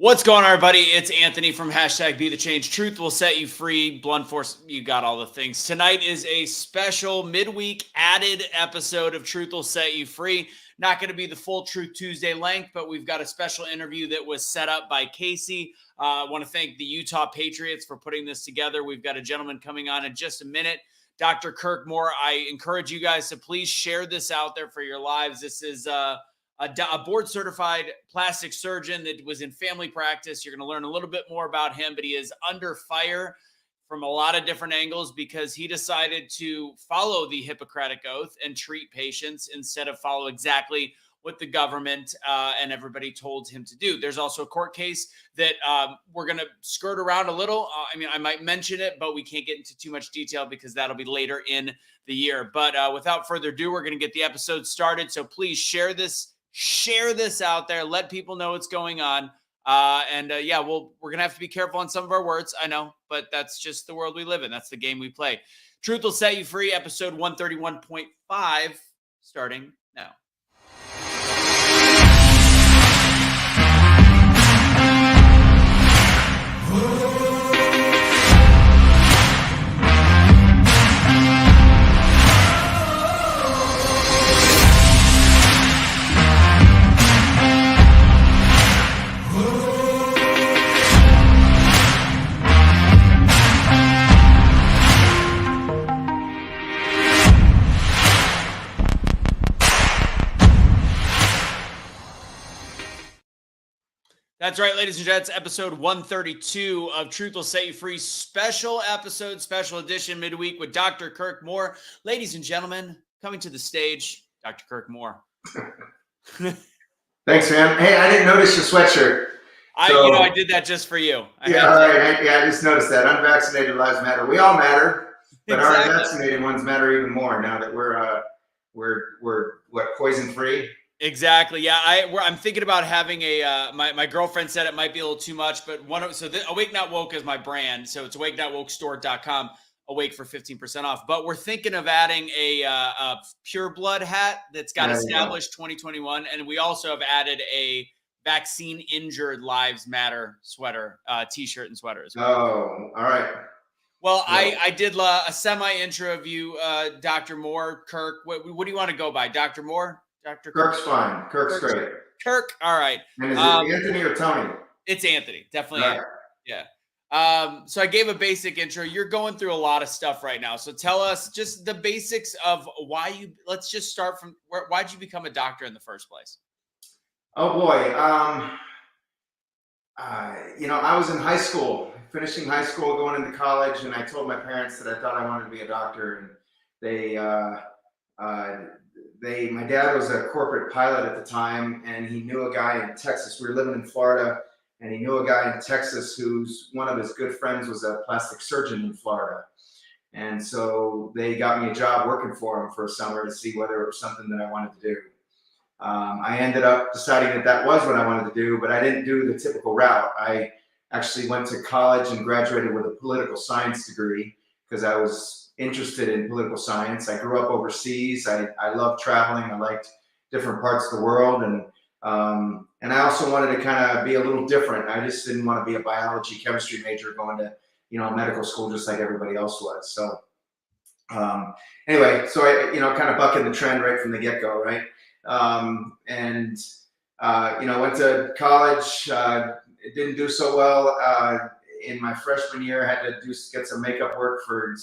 What's going on, everybody? It's Anthony from #BeTheChange. Truth will set you free. Blunt force, you got all the things. Tonight is a special midweek added episode of Truth will set you free. Not going to be the full Truth Tuesday length, but we've got a special interview that was set up by Casey. I want to thank the Utah Patriots for putting this together. We've got a gentleman coming on in just a minute, Dr. Kirk Moore. I encourage you guys to please share this out there for your lives. This is a board-certified plastic surgeon that was in family practice. You're going to learn a little bit more about him, but he is under fire from a lot of different angles because he decided to follow the Hippocratic Oath and treat patients instead of follow exactly what the government and everybody told him to do. There's also a court case that we're going to skirt around a little. I might mention it, but we can't get into too much detail because that'll be later in the year. But without further ado, we're going to get the episode started. So please share this out there. Let people know what's going on. Yeah, we're going to have to be careful on some of our words. I know, but that's just the world we live in. That's the game we play. Truth will set you free, episode 131.5, starting now. That's right, ladies and gents, episode 132 of Truth Will Set You Free, special episode, special edition, midweek with Dr. Kirk Moore. Ladies and gentlemen, coming to the stage, Dr. Kirk Moore. Thanks, man. Hey, I didn't notice your sweatshirt. I did that just for you. I just noticed that. Unvaccinated lives matter. We all matter, but exactly. Our vaccinated ones matter even more now that we're poison free. Exactly. Yeah, I'm thinking about having a. My girlfriend said it might be a little too much, but Awake Not Woke is my brand, so it's awakenotwokestore.com. Awake for 15% off. But we're thinking of adding a Pure Blood hat that's got established 2021, and we also have added a Vaccine Injured Lives Matter sweater, T-shirt and sweater as well. Oh, all right. Well, yeah. I did a semi-intro of you, Dr. Moore, Kirk. What do you want to go by, Dr. Moore? Dr. Kirk's fine. Kirk's great. Kirk, all right. And is it Anthony or Tony? It's Anthony, definitely. Right. Yeah. So I gave a basic intro. You're going through a lot of stuff right now. So tell us just the basics of let's just start from why'd you become a doctor in the first place? Oh boy. I was in high school, finishing high school, going into college, and I told my parents that I thought I wanted to be a doctor, and my dad was a corporate pilot at the time, and he knew a guy in Texas. We were living in Florida, and he knew a guy in Texas who's one of his good friends was a plastic surgeon in Florida. And so they got me a job working for him for a summer to see whether it was something that I wanted to do. I ended up deciding that was what I wanted to do, but I didn't do the typical route. I actually went to college and graduated with a political science degree because I was interested in political science. I grew up overseas. I loved traveling. I liked different parts of the world. And I also wanted to kind of be a little different. I just didn't want to be a biology, chemistry major going to, medical school just like everybody else was. So anyway, so I, kind of bucking the trend right from the get-go, right? Went to college, it didn't do so well. In my freshman year, I had to get some makeup work to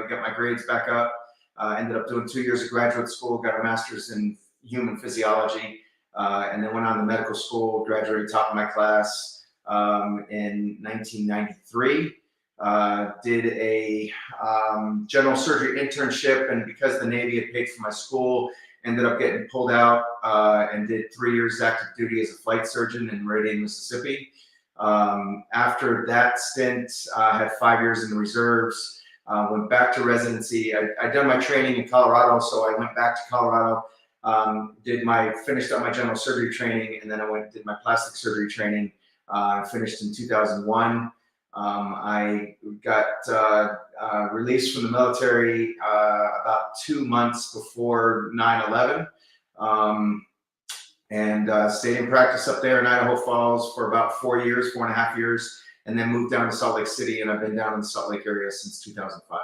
get my grades back up. Ended up doing 2 years of graduate school, got a master's in human physiology, and then went on to medical school, graduated top of my class in 1993. Did a general surgery internship, and because the Navy had paid for my school, ended up getting pulled out and did 3 years active duty as a flight surgeon in Meridian, Mississippi. After that stint, I had 5 years in the reserves, went back to residency. I'd done my training in Colorado, so I went back to Colorado, finished up my general surgery training, and then I did my plastic surgery training, finished in 2001. I got released from the military about 2 months before 9/11. and stayed in practice up there in Idaho Falls for about 4.5 years, and then moved down to Salt Lake City, and I've been down in the Salt Lake area since 2005.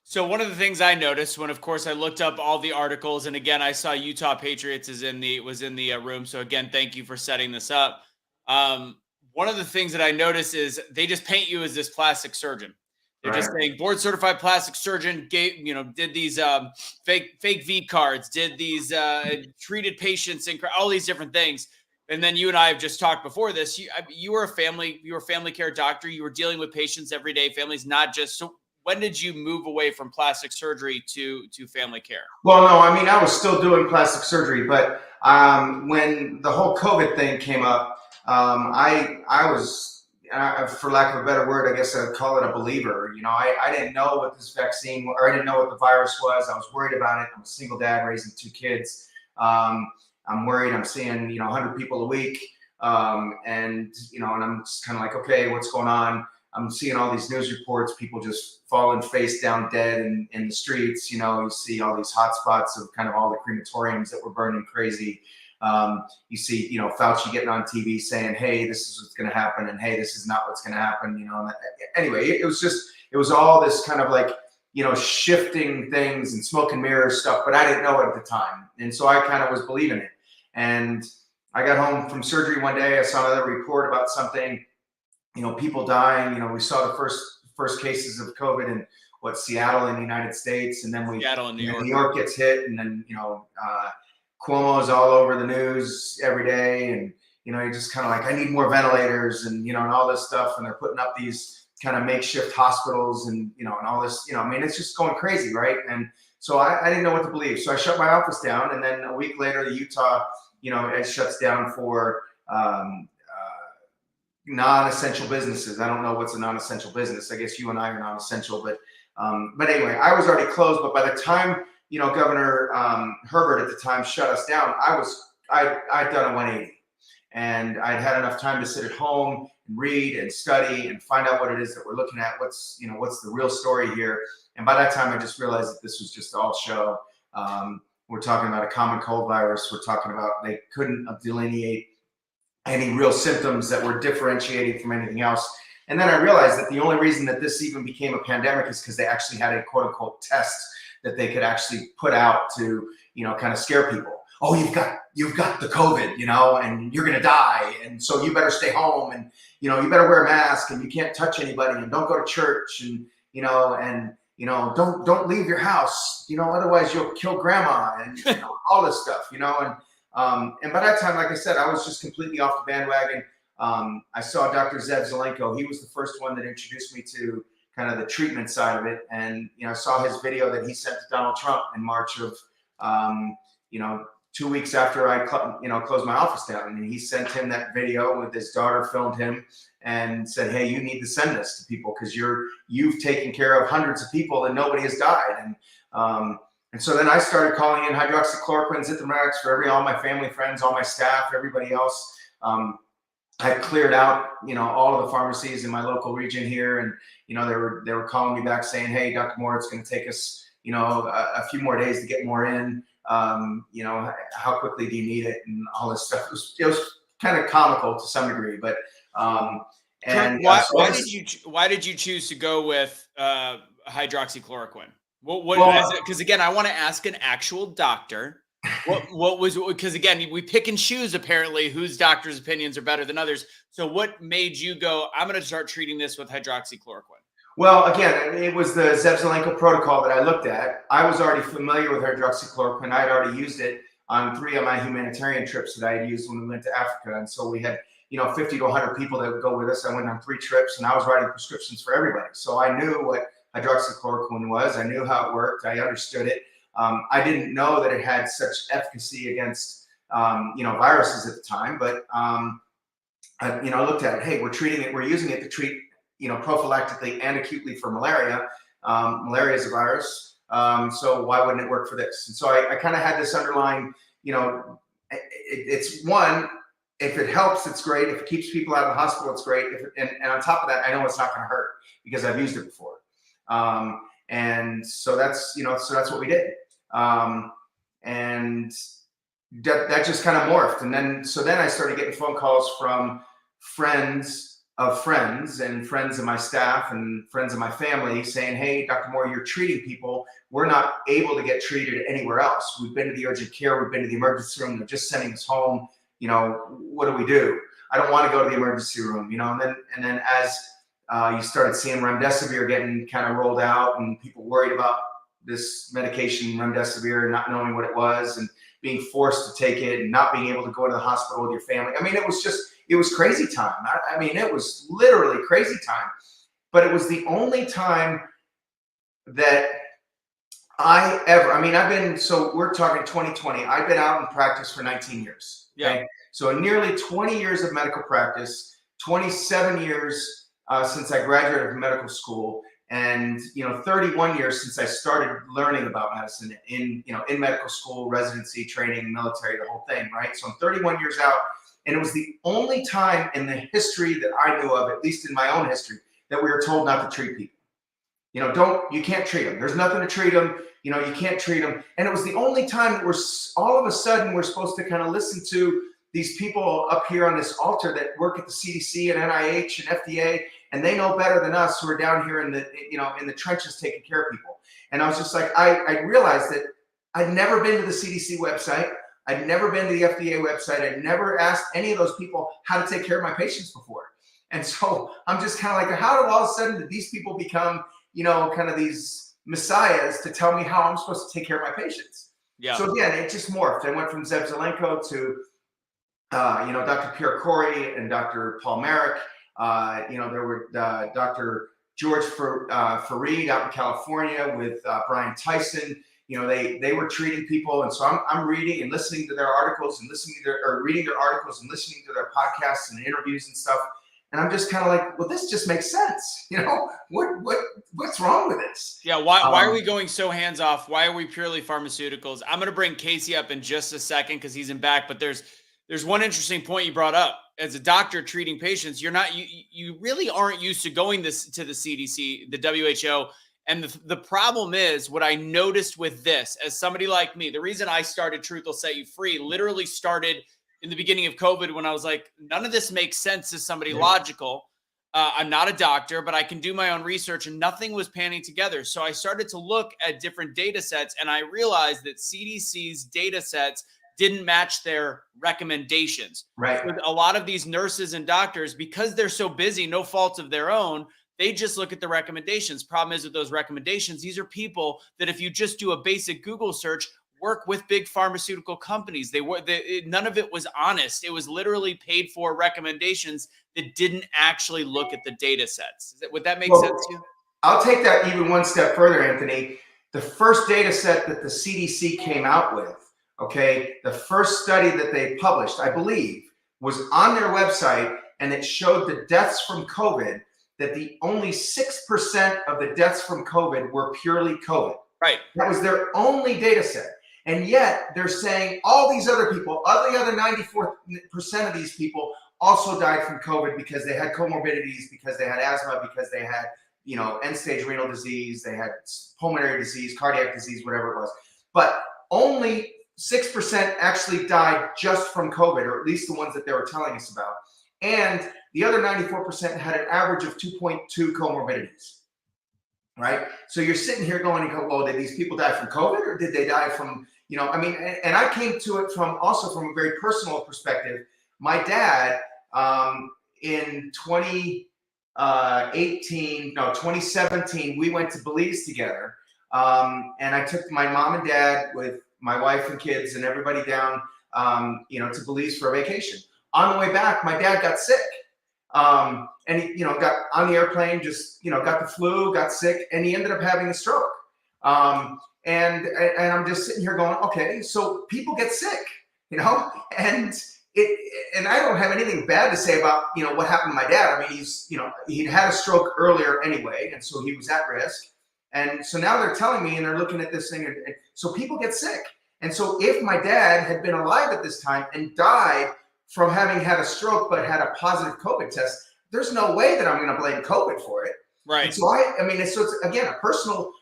So one of the things I noticed when, of course, I looked up all the articles, and again, I saw Utah Patriots was in the room. So again, thank you for setting this up. One of the things that I noticed is they just paint you as this plastic surgeon. They're just saying board certified plastic surgeon, did these fake V cards, did these treated patients, and all these different things. And then you and I have just talked before this. You were a family care doctor. You were dealing with patients every day. Families, not just so. When did you move away from plastic surgery to family care? Well, no, I mean, I was still doing plastic surgery, but when the whole COVID thing came up, I was, for lack of a better word, I guess I'd call it a believer. You know, I didn't know what this vaccine, or I didn't know what the virus was. I was worried about it. I'm a single dad raising 2 kids. I'm worried. I'm seeing, 100 people a week. And I'm just kind of like, okay, what's going on? I'm seeing all these news reports, people just falling face down dead in the streets. You see all these hot spots of kind of all the crematoriums that were burning crazy. You see, Fauci getting on TV saying, hey, this is what's going to happen. And hey, this is not what's going to happen. Anyway, it was all this kind of like, shifting things and smoke and mirrors stuff, but I didn't know it at the time. And so I kind of was believing it. And I got home from surgery one day. I saw another report about something, people dying. We saw the first cases of COVID in Seattle in the United States. And then Seattle and New York gets hit. And then, Cuomo's all over the news every day. And, you're just kind of like, I need more ventilators and, and all this stuff. And they're putting up these kind of makeshift hospitals and, and all this, it's just going crazy. Right. And so I didn't know what to believe. So I shut my office down. And then a week later, the Utah, it shuts down for non-essential businesses. I don't know what's a non-essential business. I guess you and I are non-essential, but anyway, I was already closed. But by the time, Governor Herbert at the time shut us down, I'd done a 180, and I'd had enough time to sit at home and read and study and find out what it is that we're looking at. What's the real story here? And by that time, I just realized that this was just all show. We're talking about a common cold virus. We're talking about they couldn't delineate any real symptoms that were differentiated from anything else. And then I realized that the only reason that this even became a pandemic is because they actually had a quote unquote test that they could actually put out to, kind of scare people. Oh, you've got the COVID, and you're going to die. And so you better stay home, and, you better wear a mask, and you can't touch anybody, and don't go to church, and, don't leave your house, otherwise you'll kill grandma, and all this stuff, and by that time, like I said, I was just completely off the bandwagon. I saw Dr. Zev Zelenko. He was the first one that introduced me to kind of the treatment side of it. And, I saw his video that he sent to Donald Trump in March of, 2 weeks after I, closed my office down. And he sent him that video with his daughter, filmed him and said, hey, you need to send this to people because you've taken care of hundreds of people and nobody has died. And so then I started calling in hydroxychloroquine, zithromax for all my family, friends, all my staff, everybody else. I cleared out, all of the pharmacies in my local region here, and they were calling me back saying, "Hey, Dr. Moore, it's going to take us, a few more days to get more in. How quickly do you need it?" And all this stuff. It was kind of comical to some degree, but why did you choose to go with hydroxychloroquine? Because again, I want to ask an actual doctor. Because again, we pick and choose apparently whose doctor's opinions are better than others. So what made you go, I'm going to start treating this with hydroxychloroquine? Well, again, it was the Zev Zelenko protocol that I looked at. I was already familiar with hydroxychloroquine. I had already used it on 3 of my humanitarian trips that I had used when we went to Africa. And so we had, 50 to 100 people that would go with us. I went on 3 trips and I was writing prescriptions for everybody. So I knew what hydroxychloroquine was. I knew how it worked. I understood it. I didn't know that it had such efficacy against, viruses at the time, but, I looked at it. Hey, we're using it to treat, prophylactically and acutely for malaria. Malaria is a virus. So why wouldn't it work for this? And so I kind of had this underlying, it's one, if it helps, it's great. If it keeps people out of the hospital, it's great. And on top of that, I know it's not going to hurt because I've used it before. And so that's what we did. And that just kind of morphed. And then I started getting phone calls from friends of friends and friends of my staff and friends of my family saying, hey, Dr. Moore, you're treating people. We're not able to get treated anywhere else. We've been to the urgent care. We've been to the emergency room. They're just sending us home. What do we do? I don't want to go to the emergency room, and then as you started seeing remdesivir getting kind of rolled out and people worried about this medication, remdesivir, not knowing what it was and being forced to take it and not being able to go to the hospital with your family. I mean, it was crazy time. I mean, it was literally crazy time, but it was the only time that so we're talking 2020. I've been out in practice for 19 years. Okay? Yeah. So nearly 20 years of medical practice, 27 years since I graduated from medical school, and 31 years since I started learning about medicine in medical school, residency, training, military, the whole thing, right? So I'm 31 years out, and it was the only time in the history that I knew of, at least in my own history, that we were told not to treat people. You can't treat them. There's nothing to treat them. You can't treat them. And it was the only time that all of a sudden we're supposed to kind of listen to these people up here on this altar that work at the CDC and NIH and FDA, and they know better than us who are down here in the trenches taking care of people. And I was just like, I realized that I'd never been to the CDC website. I'd never been to the FDA website. I'd never asked any of those people how to take care of my patients before. And so I'm just kind of like, how did all of a sudden did these people become, kind of these messiahs to tell me how I'm supposed to take care of my patients? Yeah. So again, it just morphed. I went from Zeb Zelenko to, Dr. Pierre Corey and Dr. Paul Merrick. There were Dr. George Fareed out in California with Brian Tyson. They were treating people, and so I'm reading and listening to their articles and reading their articles and listening to their podcasts and interviews and stuff. And I'm just kind of like, well, this just makes sense. What's wrong with this? Yeah. Why are we going so hands off? Why are we purely pharmaceuticals? I'm going to bring Casey up in just a second because he's in back, but there's one interesting point you brought up. As a doctor treating patients, you really aren't used to going to the CDC, the WHO. And the problem is what I noticed with this, as somebody like me, the reason I started Truth Will Set You Free literally started in the beginning of COVID when I was like, none of this makes sense as somebody logical. I'm not a doctor, but I can do my own research, and nothing was panning together. So I started to look at different data sets, and I realized that CDC's data sets didn't match their recommendations. Right. With a lot of these nurses and doctors, because they're so busy, no fault of their own, they just look at the recommendations. Problem is with those recommendations, these are people that if you just do a basic Google search, work with big pharmaceutical companies. None of it was honest. It was literally paid for recommendations that didn't actually look at the data sets. Would that make sense to you? I'll take that even one step further, Anthony. The first data set that the CDC came out with, okay, the first study that they published, I believe, was on their website, and it showed the deaths from COVID, that the only 6% of the deaths from COVID were purely COVID. Right. That was their only data set. And yet they're saying all these other people, the other 94% of these people also died from COVID because they had comorbidities, because they had asthma, because they had, end-stage renal disease, they had pulmonary disease, cardiac disease, whatever it was. But only 6% actually died just from COVID, or at least the ones that they were telling us about. And the other 94% had an average of 2.2 comorbidities, right? So you're sitting here going, well, did these people die from COVID, or did they die from, and I came to it from a very personal perspective. My dad, in 2017, we went to Belize together. And I took my mom and dad with my wife and kids and everybody down, to Belize for a vacation. On the way back, my dad got sick. And he, got on the airplane, just, got the flu, got sick, and he ended up having a stroke. And I'm just sitting here going, okay, so people get sick, and I don't have anything bad to say about, what happened to my dad. I mean, he'd had a stroke earlier anyway, and so he was at risk. And so now they're telling me, and they're looking at this thing, and so people get sick. And so if my dad had been alive at this time and died from having had a stroke but had a positive COVID test, there's no way that I'm going to blame COVID for it. Right. And so it's again a personal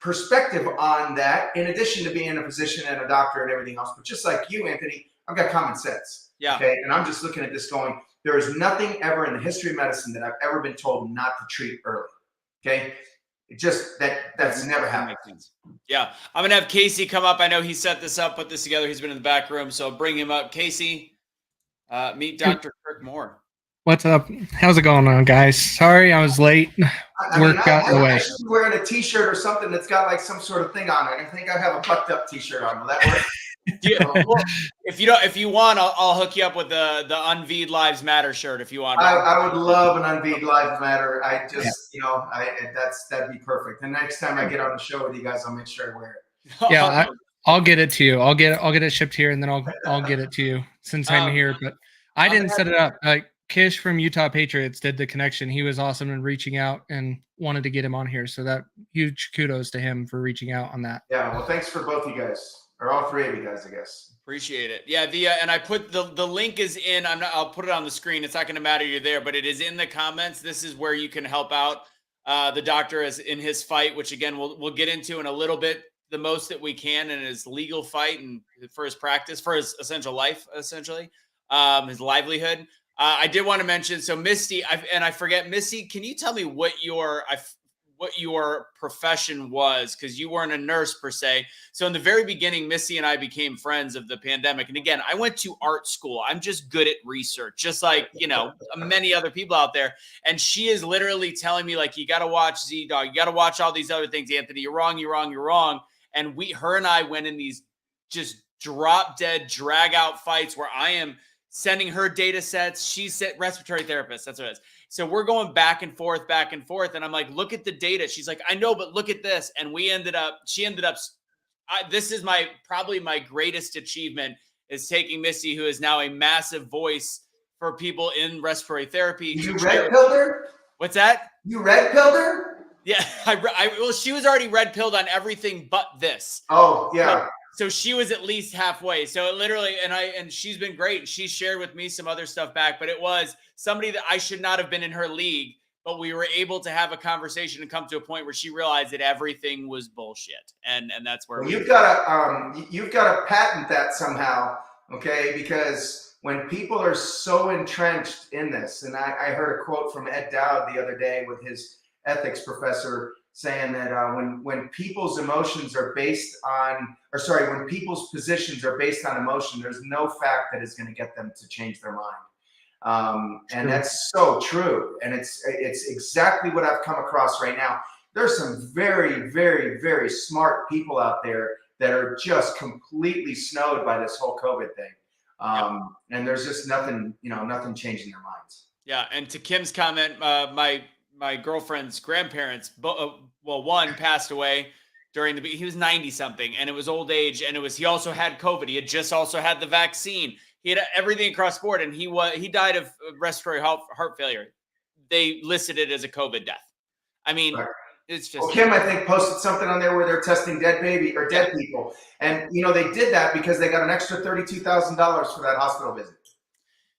perspective on that, in addition to being a physician and a doctor and everything else. But just like you, Anthony, I've got common sense. Yeah. Okay. And I'm just looking at this going, there is nothing ever in the history of medicine that I've ever been told not to treat early. Okay. It just, that's never happened. Yeah. I'm going to have Casey come up. I know he set this up, put this together. He's been in the back room. So I'll bring him up. Casey, meet Dr. Kirk Moore. What's up? How's it going on, guys? Sorry I was late. Work got in the way. I should be wearing a t-shirt or something that's got like some sort of thing on it. I think I have a bucked up t-shirt on. Will that work? Yeah. Well, if you want, I'll hook you up with the Unveed Lives Matter shirt if you want. I would love an Unveed Lives Matter. I just, that'd be perfect. The next time I get on the show with you guys, I'll make sure I wear it. Yeah, I'll get it to you. I'll get it shipped here, and then I'll get it to you since I'm here. But I didn't set it up. Kish from Utah Patriots did the connection. He was awesome in reaching out and wanted to get him on here. So that huge kudos to him for reaching out on that. Yeah, well, thanks for both you guys, or all three of you guys, I guess. Appreciate it. Yeah, and I put the link is in. I'll put it on the screen. It's not going to matter you're there, but it is in the comments. This is where you can help out the doctor as in his fight, which again we'll get into in a little bit. The most that we can in his legal fight and for his practice, for his essential life, essentially, his livelihood. I did want to mention, so Misty, I forget, Misty, can you tell me what your profession was? Because you weren't a nurse per se. So in the very beginning, Missy and I became friends of the pandemic. And again, I went to art school. I'm just good at research, just like, many other people out there. And she is literally telling me, like, you got to watch Z-Dog. You got to watch all these other things, Anthony. You're wrong, you're wrong, you're wrong. And her and I went in these just drop dead, drag out fights where I am sending her data sets. She's respiratory therapist. That's what it is. So we're going back and forth. And I'm like, look at the data. She's like, I know, but look at this. And this is probably my greatest achievement is taking Missy, who is now a massive voice for people in respiratory therapy. You red-pilled her? What's that? You red-pilled her? Yeah. Well, she was already red-pilled on everything but this. Oh, yeah. So she was at least halfway. So it literally, and she's been great. She shared with me some other stuff back, but it was somebody that I should not have been in her league, but we were able to have a conversation and come to a point where she realized that everything was bullshit. And that's where you've got to patent that somehow. Okay. Because when people are so entrenched in this, and I heard a quote from Ed Dowd the other day with his ethics professor saying that when people's emotions are based on, when people's positions are based on emotion, there's no fact that is going to get them to change their mind. And that's so true. And it's exactly what I've come across right now. There's some very, very, very smart people out there that are just completely snowed by this whole COVID thing. And there's just nothing changing their minds. Yeah. And to Kim's comment, my girlfriend's grandparents, one passed away he was 90 something, and it was old age, and he also had COVID. He had just also had the vaccine. He had everything across the board, and he died of respiratory heart failure. They listed it as a COVID death. I mean, right. It's just. Well, Kim, I think, posted something on there where they're testing dead people, and they did that because they got an extra $32,000 for that hospital visit.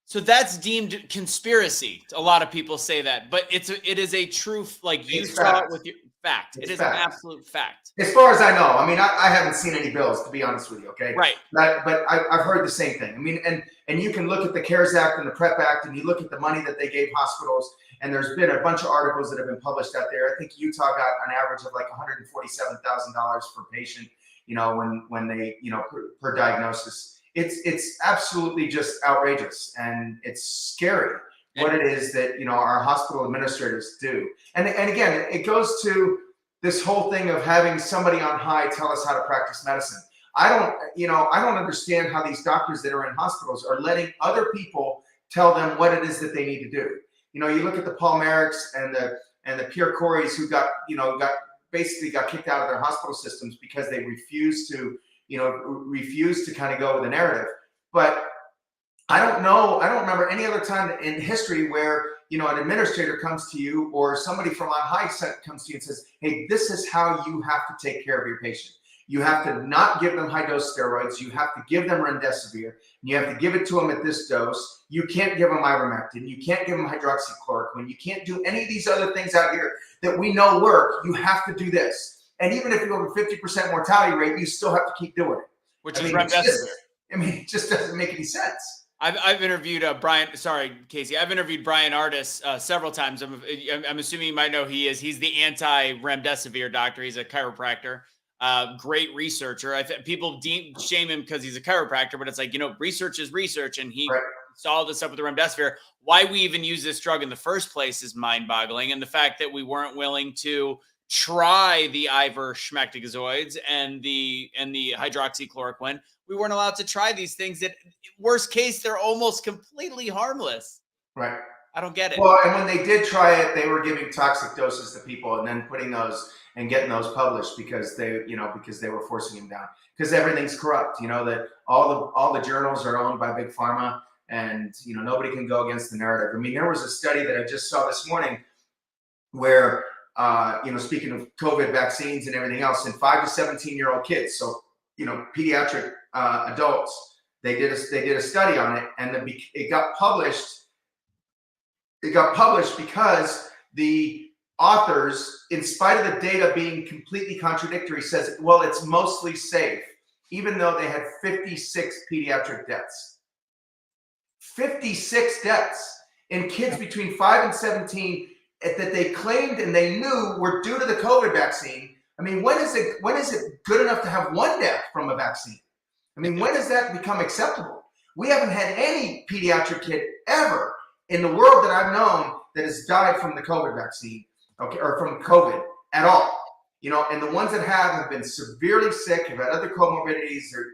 So that's deemed conspiracy. A lot of people say that, but it is a true, like you saw it with your fact. It is an absolute fact. As far as I know, I mean, I haven't seen any bills, to be honest with you. Okay. Right. But I've heard the same thing. I mean, and you can look at the CARES Act and the PrEP Act, and you look at the money that they gave hospitals, and there's been a bunch of articles that have been published out there. I think Utah got an average of like $147,000 per patient, when they, per diagnosis. It's absolutely just outrageous, and it's scary what it is that our hospital administrators do. And again, it goes to this whole thing of having somebody on high tell us how to practice medicine. I don't understand how these doctors that are in hospitals are letting other people tell them what it is that they need to do. You look at the Paul Merricks and the Pierre Coreys who got kicked out of their hospital systems because they refused to kind of go with the narrative. But I don't remember any other time in history where, an administrator comes to you or somebody from on high comes to you and says, hey, this is how you have to take care of your patient. You have to not give them high dose steroids. You have to give them remdesivir. And you have to give it to them at this dose. You can't give them ivermectin. You can't give them hydroxychloroquine. You can't do any of these other things out here that we know work. You have to do this. And even if you have a 50% mortality rate, you still have to keep doing it. Which is remdesivir. It just doesn't make any sense. I've interviewed Casey. I've interviewed Brian Ardis several times. I'm assuming you might know who he is. He's the anti-remdesivir doctor. He's a chiropractor, great researcher. People shame him because he's a chiropractor, but it's like, research is research, and he saw this up with the remdesivir. Why we even use this drug in the first place is mind-boggling, and the fact that we weren't willing to try the ivermectin and the hydroxychloroquine. We weren't allowed to try these things that, worst case, they're almost completely harmless. Right. I don't get it. Well, and when they did try it, they were giving toxic doses to people and then putting those and getting those published because they were forcing them down. Because everything's corrupt. That all the journals are owned by big pharma, and nobody can go against the narrative. I mean, there was a study that I just saw this morning where speaking of COVID vaccines and everything else, in 5 to 17-year-old kids, so pediatric adults, they did a study on it, and it got published. It got published because the authors, in spite of the data being completely contradictory, says, well, it's mostly safe, even though they had 56 pediatric deaths. 56 deaths in kids between 5 and 17 that they claimed and they knew were due to the COVID vaccine. I mean, when is it good enough to have one death from a vaccine? I mean, when does that become acceptable? We haven't had any pediatric kid ever in the world that I've known that has died from the COVID vaccine, or from COVID at all. And the ones that have been severely sick, have had other comorbidities, or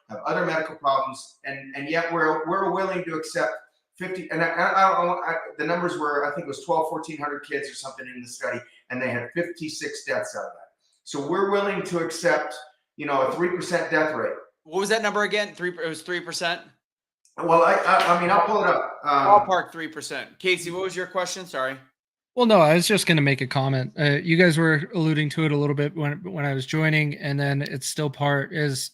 have other medical problems, and yet we're willing to accept 50. And the numbers were, I think it was 1,400 kids or something in the study, and they had 56 deaths out of that. So we're willing to accept, a 3% death rate. What was that number again? It was 3%. Well, I mean, I'll pull it up. Ballpark 3%. Casey, what was your question? Sorry. Well, no, I was just going to make a comment. You guys were alluding to it a little bit when I was joining, and then it's still part is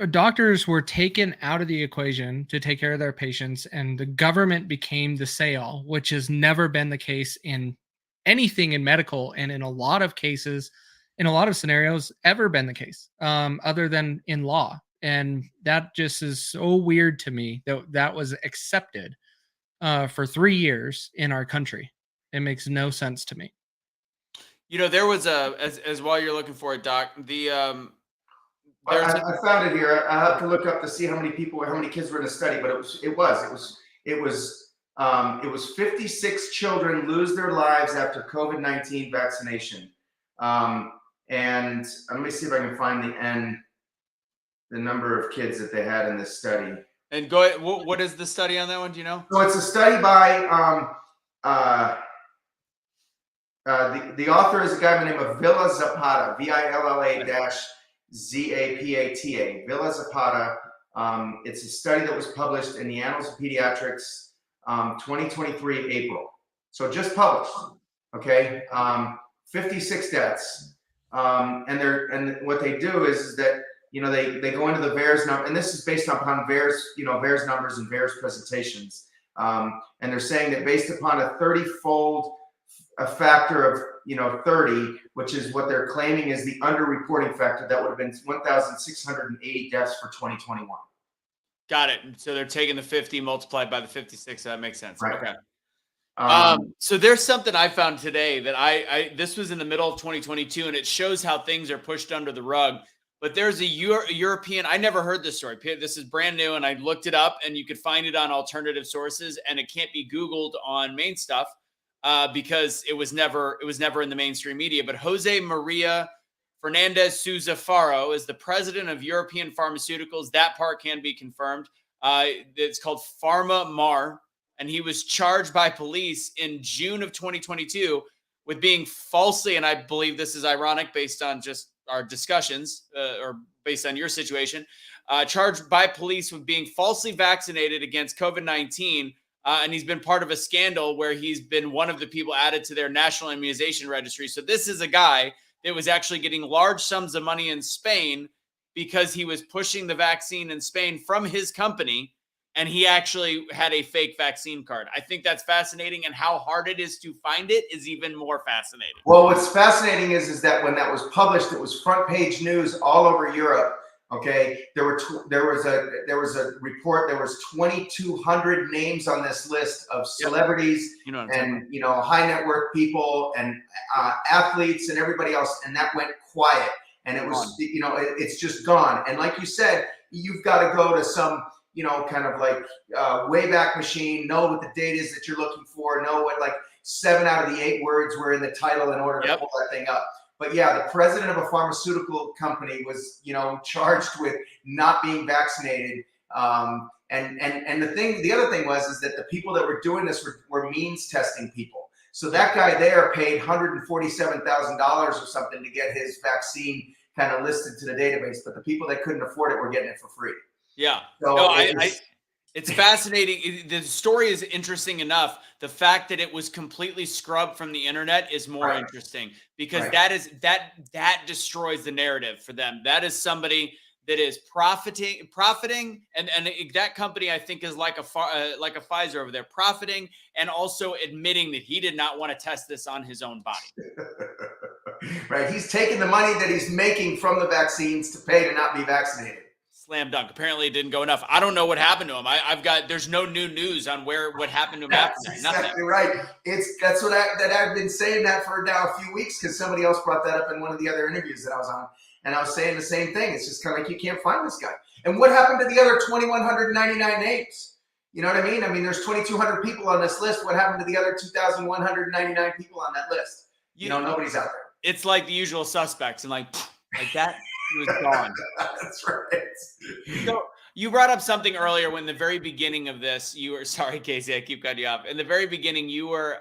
doctors were taken out of the equation to take care of their patients, and the government became the say-all, which has never been the case in anything in medical, and in a lot of cases, in a lot of scenarios, ever been the case, other than in law. And that just is so weird to me that was accepted for 3 years in our country. It makes no sense to me. There was as while you're looking for it, Doc, I found it here. I have to look up to see how many kids were in the study, but it was 56 children lose their lives after COVID-19 vaccination. And let me see if I can find the number of kids that they had in this study. And go ahead. What is the study on that one? Do you know? So it's a study by the author is a guy by the name of Villa Zapata, VILLA-ZAPATA, Villa Zapata. It's a study that was published in the Annals of Pediatrics, 2023 April. So just published. Okay, 56 deaths. And what they do is that they go into the VAERS number, and this is based upon VAERS, VAERS numbers and VAERS presentations. And they're saying that based upon a 30-fold factor of 30, which is what they're claiming is the underreporting factor, that would have been 1,680 deaths for 2021. Got it. So they're taking the 50 multiplied by the 56. So that makes sense. Right. Okay. So there's something I found today that this was in the middle of 2022, and it shows how things are pushed under the rug. But there's a European, I never heard this story. This is brand new, and I looked it up, and you could find it on alternative sources, and it can't be Googled on main stuff because it was never in the mainstream media. But Jose Maria Fernandez Souza Faro is the president of European Pharmaceuticals. That part can be confirmed. It's called PharmaMar, and he was charged by police in June of 2022 with being falsely, and I believe this is ironic based on just our discussions or based on your situation, charged by police with being falsely vaccinated against COVID-19. And he's been part of a scandal where he's been one of the people added to their national immunization registry. So this is a guy that was actually getting large sums of money in Spain because he was pushing the vaccine in Spain from his company. and he actually had a fake vaccine card. I think that's fascinating, and how hard it is to find it is even more fascinating. Well, what's fascinating is that when that was published, it was front page news all over Europe. Okay, there was a report. There was 2,200 names on this list of celebrities and high net worth people and athletes and everybody else, and that went quiet. And it was it's just gone. And like you said, you've got to go to some kind of like Wayback Machine, know what the date is that you're looking for, know what like 7 out of the 8 words were in the title in order to pull that thing up. But yeah, the president of a pharmaceutical company was, charged with not being vaccinated. And the other thing was that the people that were doing this were means testing people. So that guy there paid $147,000 or something to get his vaccine kind of listed to the database. But the people that couldn't afford it were getting it for free. Yeah. So it's fascinating. The story is interesting enough. The fact that it was completely scrubbed from the internet is more interesting, because that destroys the narrative for them. That is somebody that is profiting, and that company, I think, is like a Pfizer over there, profiting and also admitting that he did not want to test this on his own body. Right. He's taking the money that he's making from the vaccines to pay to not be vaccinated. Slam dunk. Apparently it didn't go enough. I don't know what happened to him. There's no new news on what happened to him after that. Exactly right. That's what I've been saying that for now a few weeks, because somebody else brought that up in one of the other interviews that I was on. And I was saying the same thing. It's just kind of like, you can't find this guy. And what happened to the other 2,199 names? You know what I mean? I mean, there's 2,200 people on this list. What happened to the other 2,199 people on that list? Nobody's out there. It's like the usual suspects, and like that. He was gone. That's right. So you brought up something earlier when the very beginning of this, sorry, Casey, I keep cutting you off. In the very beginning, you were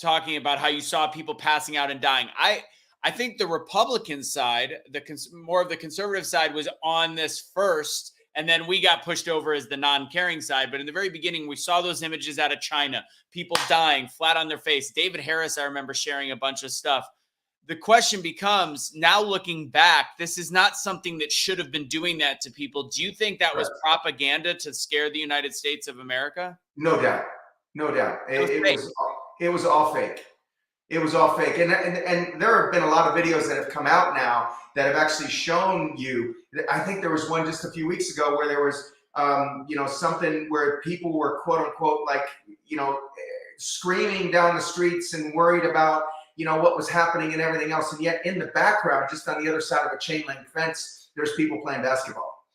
talking about how you saw people passing out and dying. I think the Republican side, more of the conservative side, was on this first, and then we got pushed over as the non-caring side. But in the very beginning, we saw those images out of China, people dying flat on their face. David Harris, I remember sharing a bunch of stuff. The question becomes, now looking back, this is not something that should have been doing that to people. Do you think that was propaganda to scare the United States of America? No doubt. It was all fake. It was all fake. And there have been a lot of videos that have come out now that have actually shown you. I think there was one just a few weeks ago where there was, something where people were quote unquote, screaming down the streets and worried about, what was happening and everything else. And yet in the background, just on the other side of a chain link fence, there's people playing basketball.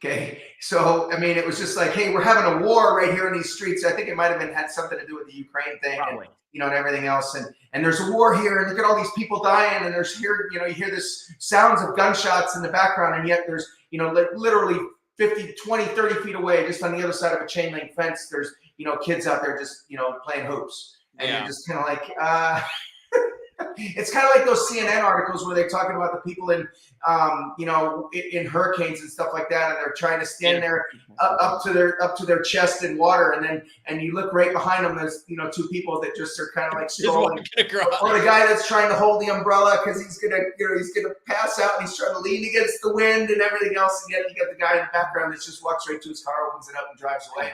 Okay. So, I mean, it was just like, hey, we're having a war right here in these streets. I think it might've had something to do with the Ukraine thing and everything else. And there's a war here, and look at all these people dying. And you hear this sounds of gunshots in the background. And yet there's, like literally 50, 20, 30 feet away, just on the other side of a chain link fence, there's, kids out there just, playing hoops. And you're just kind of like, it's kind of like those CNN articles where they're talking about the people in, in hurricanes and stuff like that, and they're trying to stand there up to their chest in water, and you look right behind them. There's 2 people that just are kind of like strolling, or the guy that's trying to hold the umbrella because he's gonna pass out, and he's trying to lean against the wind and everything else, and yet you got the guy in the background that just walks right to his car, opens it up, and drives away.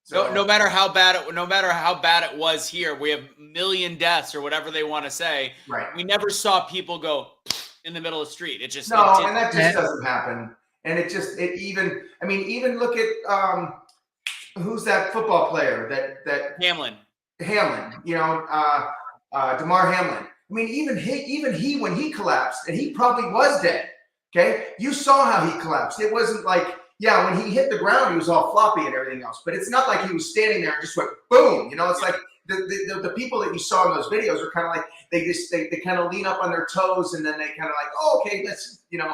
So, no matter how bad it was here, we have a million deaths or whatever they want to say. Right. We never saw people go in the middle of the street. It just and that just doesn't happen. And even look at who's that football player that Hamlin, DeMar Hamlin. I mean, even he when he collapsed, and he probably was dead. Okay, you saw how he collapsed. It wasn't like. Yeah, when he hit the ground, he was all floppy and everything else. But it's not like he was standing there and just went boom. It's like the people that you saw in those videos are kind of like they kind of lean up on their toes, and then they kind of like, oh, okay, let's Yeah.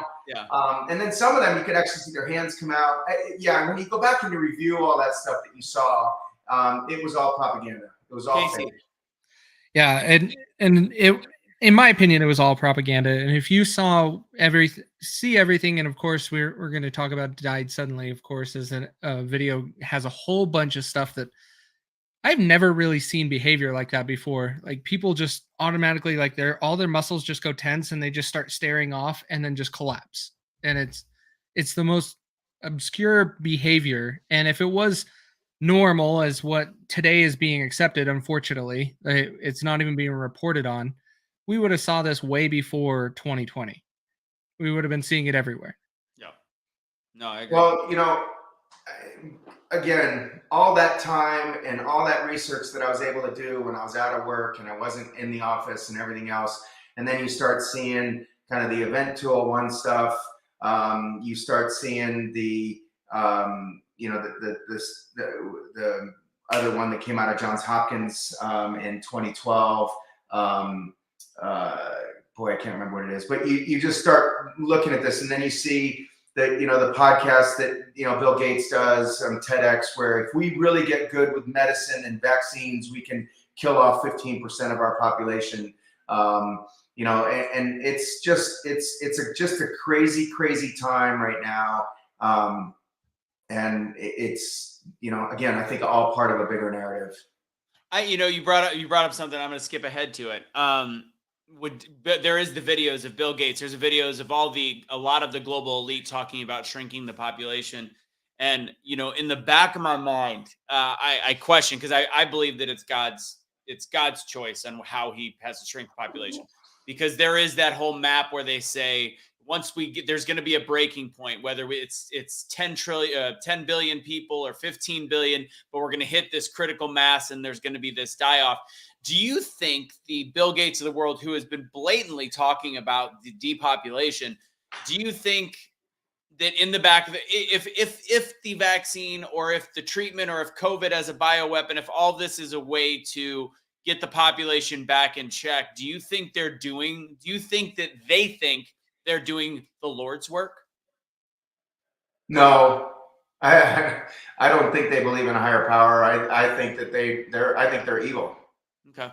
And then some of them you could actually see their hands come out. When you go back and you review all that stuff that you saw, it was all propaganda. It was all fake. Yeah, and it. In my opinion, it was all propaganda. And if you see everything, and of course, we're going to talk about Died Suddenly, of course, as a video has a whole bunch of stuff that I've never really seen behavior like that before. Like people just automatically, like all their muscles just go tense and they just start staring off and then just collapse. And it's the most obscure behavior. And if it was normal as what today is being accepted, unfortunately, it's not even being reported on, we would have saw this way before 2020. We would have been seeing it everywhere. Yeah. No, I agree. Well, again, all that time and all that research that I was able to do when I was out of work and I wasn't in the office and everything else, and then you start seeing kind of the Event 201 stuff. You start seeing the other one that came out of Johns Hopkins in 2012. Boy, I can't remember what it is, but you just start looking at this, and then you see that, the podcast that, Bill Gates does on TEDx, where if we really get good with medicine and vaccines, we can kill off 15% of our population. And it's just a crazy time right now. And it's, again, I think all part of a bigger narrative. You brought up something. I'm going to skip ahead to it. There is the videos of Bill Gates. There's the videos of a lot of the global elite talking about shrinking the population. And, in the back of my mind, I question, because I believe that it's God's choice on how he has to shrink the population, because there is that whole map where they say, once there's going to be a breaking point, whether it's 10 billion people or 15 billion, but we're going to hit this critical mass and there's going to be this die-off. Do you think the Bill Gates of the world, who has been blatantly talking about the depopulation, do you think that in the back of it, if the vaccine or if the treatment or if COVID as a bioweapon, if all this is a way to get the population back in check, do you think that they think they're doing the Lord's work? No, I don't think they believe in a higher power. I think that they're evil. Okay.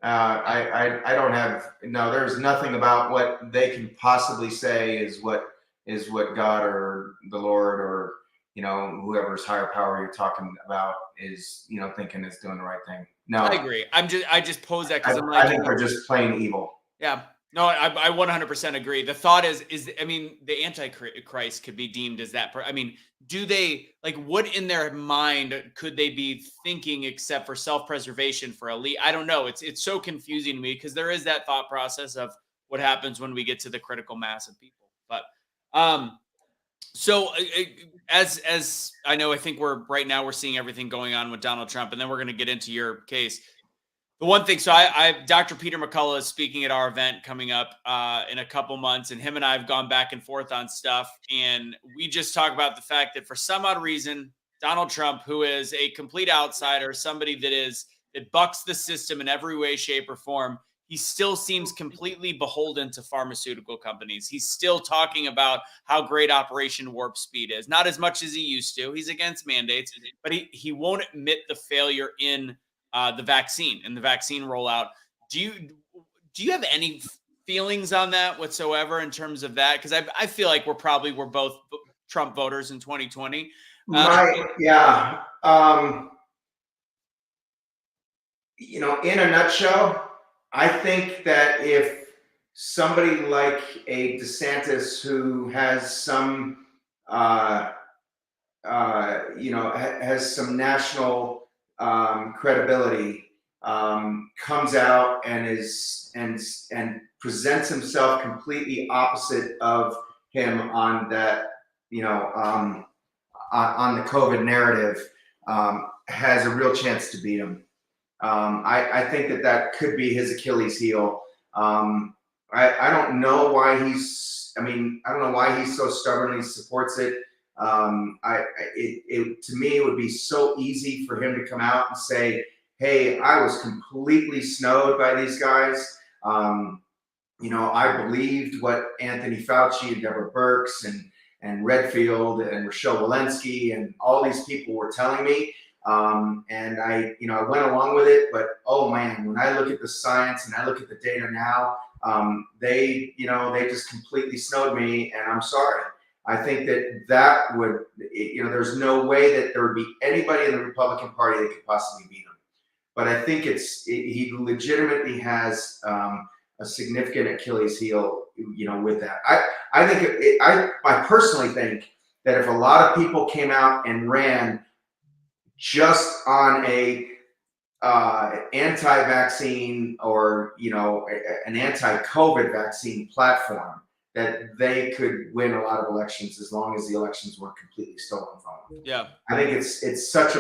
I don't have, there's nothing about what they can possibly say is what God or the Lord or, whoever's higher power you're talking about is, thinking is doing the right thing. No, I agree. I just pose that because I think they're just plain evil. Yeah. No, I 100% agree. The thought is the Antichrist could be deemed as that. Do they, what in their mind could they be thinking except for self-preservation for elite? I don't know. It's so confusing to me, because there is that thought process of what happens when we get to the critical mass of people. But, so as I know, I think we're seeing everything going on with Donald Trump, and then we're going to get into your case. The one thing, so Dr. Peter McCullough is speaking at our event coming up in a couple months, and him and I have gone back and forth on stuff, and we just talk about the fact that for some odd reason, Donald Trump, who is a complete outsider, somebody that bucks the system in every way, shape, or form, he still seems completely beholden to pharmaceutical companies. He's still talking about how great Operation Warp Speed is, not as much as he used to. He's against mandates, but he won't admit the failure in the vaccine and the vaccine rollout. Do you have any feelings on that whatsoever in terms of that? Because I feel like we're both Trump voters in 2020. Yeah. In a nutshell, I think that if somebody like a DeSantis, who has some, has some national credibility, comes out and presents himself completely opposite of him on that, on the COVID narrative, has a real chance to beat him. I think that could be his Achilles heel. I don't know why I don't know why he so stubbornly supports it. To me, it would be so easy for him to come out and say, hey, I was completely snowed by these guys. I believed what Anthony Fauci and Deborah Birx and Redfield and Rochelle Walensky and all these people were telling me. And I went along with it, but oh man, when I look at the science and I look at the data now, they just completely snowed me, and I'm sorry. I think that would, there's no way that there would be anybody in the Republican Party that could possibly beat him. But I think he legitimately has a significant Achilles heel, with that. I personally think that if a lot of people came out and ran just on a anti-vaccine or an anti-COVID vaccine platform, that they could win a lot of elections as long as the elections weren't completely stolen from them. Yeah, I think it's such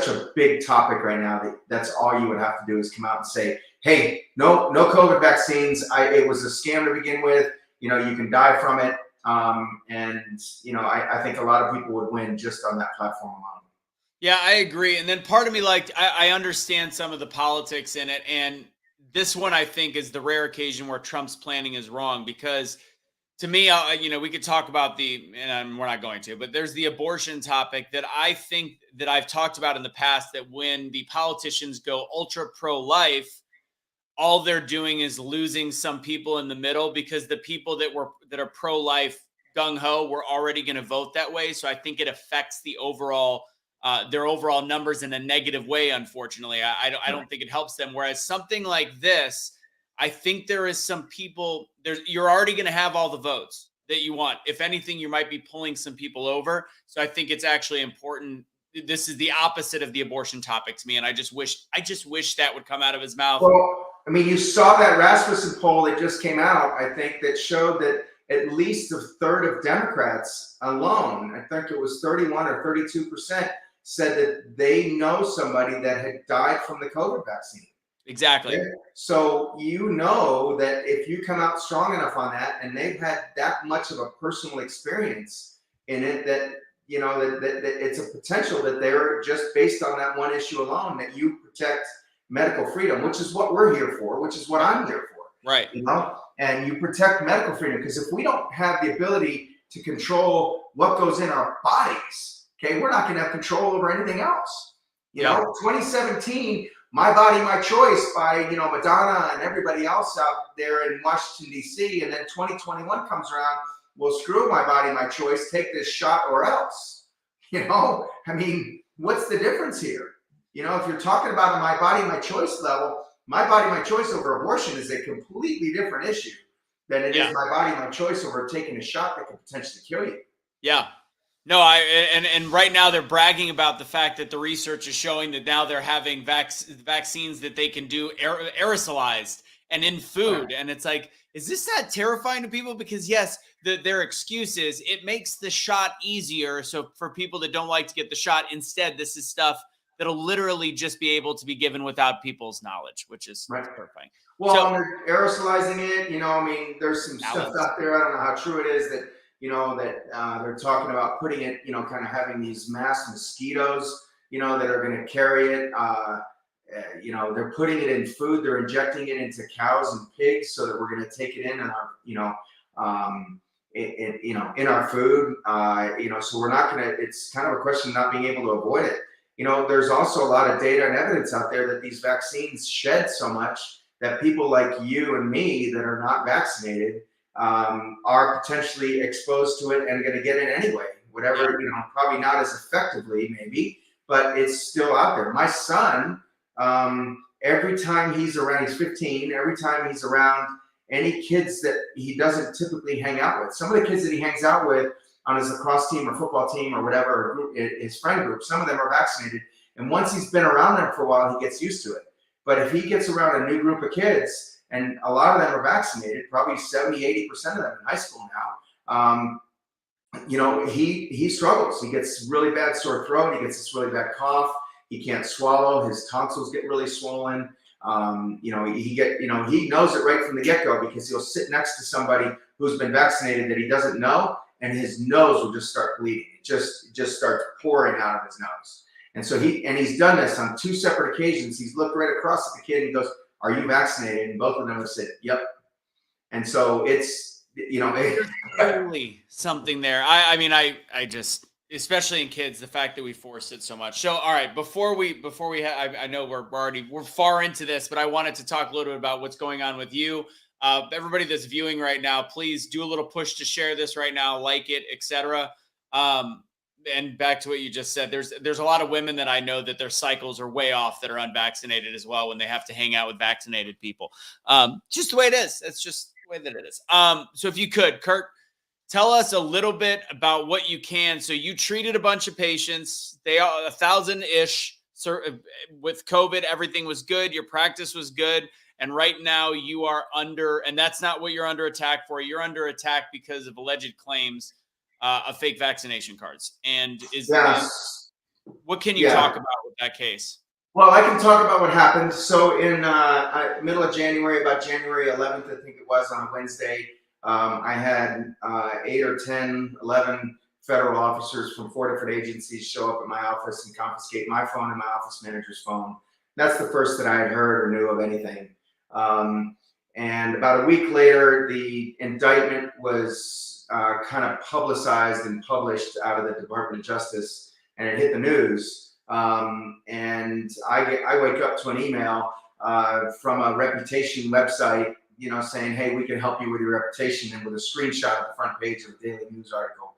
a big topic right now that that's all you would have to do is come out and say, hey, no COVID vaccines. It was a scam to begin with. You can die from it. I think a lot of people would win just on that platform alone. Yeah, I agree. And then part of me, like, I understand some of the politics in it. And this one, I think, is the rare occasion where Trump's planning is wrong, because to me, we could talk about and we're not going to, but there's the abortion topic that I think that I've talked about in the past, that when the politicians go ultra pro-life, all they're doing is losing some people in the middle, because the people that are pro-life gung-ho were already going to vote that way. So I think it affects the overall their overall numbers in a negative way. Unfortunately, I don't think it helps them. Whereas something like this, I think there is some people you're already going to have all the votes that you want. If anything, you might be pulling some people over. So I think it's actually important. This is the opposite of the abortion topic to me. And I just wish that would come out of his mouth. Well, I mean, you saw that Rasmussen poll that just came out, I think, that showed that at least a third of Democrats alone, I think it was 31 or 32%, said that they know somebody that had died from the COVID vaccine. Exactly. Yeah. So that if you come out strong enough on that, and they've had that much of a personal experience in it, that that it's a potential that they're just based on that one issue alone, that you protect medical freedom, which is what we're here for, which is what I'm here for. Right. And you protect medical freedom, because if we don't have the ability to control what goes in our bodies, okay, we're not going to have control over anything else. 2017, My Body, My Choice by, Madonna and everybody else out there in Washington, D.C. And then 2021 comes around, well, screw My Body, My Choice, take this shot or else. I mean, what's the difference here? If you're talking about a My Body, My Choice level, My Body, My Choice over abortion is a completely different issue than it is My Body, My Choice over taking a shot that could potentially kill you. Yeah. No, and right now they're bragging about the fact that the research is showing that now they're having vaccines that they can do aerosolized and in food. Right. And it's like, is this not terrifying to people? Because yes, their excuse is it makes the shot easier. So for people that don't like to get the shot, instead, this is stuff that'll literally just be able to be given without people's knowledge, which is terrifying. Well, they're aerosolizing it. There's some stuff out there. I don't know how true it is that they're talking about putting it, kind of having these mass mosquitoes, that are going to carry it. They're putting it in food. They're injecting it into cows and pigs so that we're going to take it in our, in our food. So we're not going to. It's kind of a question of not being able to avoid it. There's also a lot of data and evidence out there that these vaccines shed so much that people like you and me that are not vaccinated are potentially exposed to it and going to get it anyway. Whatever, probably not as effectively, maybe, but it's still out there. My son, every time he's around, he's 15, every time he's around any kids that he doesn't typically hang out with, some of the kids that he hangs out with on his lacrosse team or football team or whatever, group, his friend group, some of them are vaccinated. And once he's been around them for a while, he gets used to it. But if he gets around a new group of kids, and a lot of them are vaccinated, probably 70, 80% of them in high school now, he struggles. He gets really bad sore throat. He gets this really bad cough. He can't swallow. His tonsils get really swollen. He knows it right from the get-go, because he'll sit next to somebody who's been vaccinated that he doesn't know, and his nose will just start bleeding. It just starts pouring out of his nose. And so he's done this on 2 separate occasions. He's looked right across at the kid and he goes, "Are you vaccinated?" And both of them have said, "Yep." And so it's, there's clearly something there. I just, especially in kids, the fact that we force it so much. So, all right, before we I know we're far into this, but I wanted to talk a little bit about what's going on with you. Everybody that's viewing right now, please do a little push to share this right now, like it, etc. And back to what you just said, there's a lot of women that I know that their cycles are way off that are unvaccinated as well when they have to hang out with vaccinated people. Just the way it is. It's just the way that it is. So if you could, Kirk, Tell us a little bit about what you can. So you treated a bunch of patients. They are 1,000-ish. With COVID, everything was good. Your practice was good. And right now you are under, and that's not what you're under attack for. You're under attack because of alleged claims of fake vaccination cards. And what can you talk about with that case? Well, I can talk about what happened. So in middle of January, about January 11th, I think it was, on a Wednesday, I had 8 or 10, 11 federal officers from 4 different agencies show up at my office and confiscate my phone and my office manager's phone. That's the first that I had heard or knew of anything. And about a week later, the indictment was kind of publicized and published out of the Department of Justice, and it hit the news. And I wake up to an email from a reputation website, saying, hey, we can help you with your reputation, and with a screenshot of the front page of a daily news article.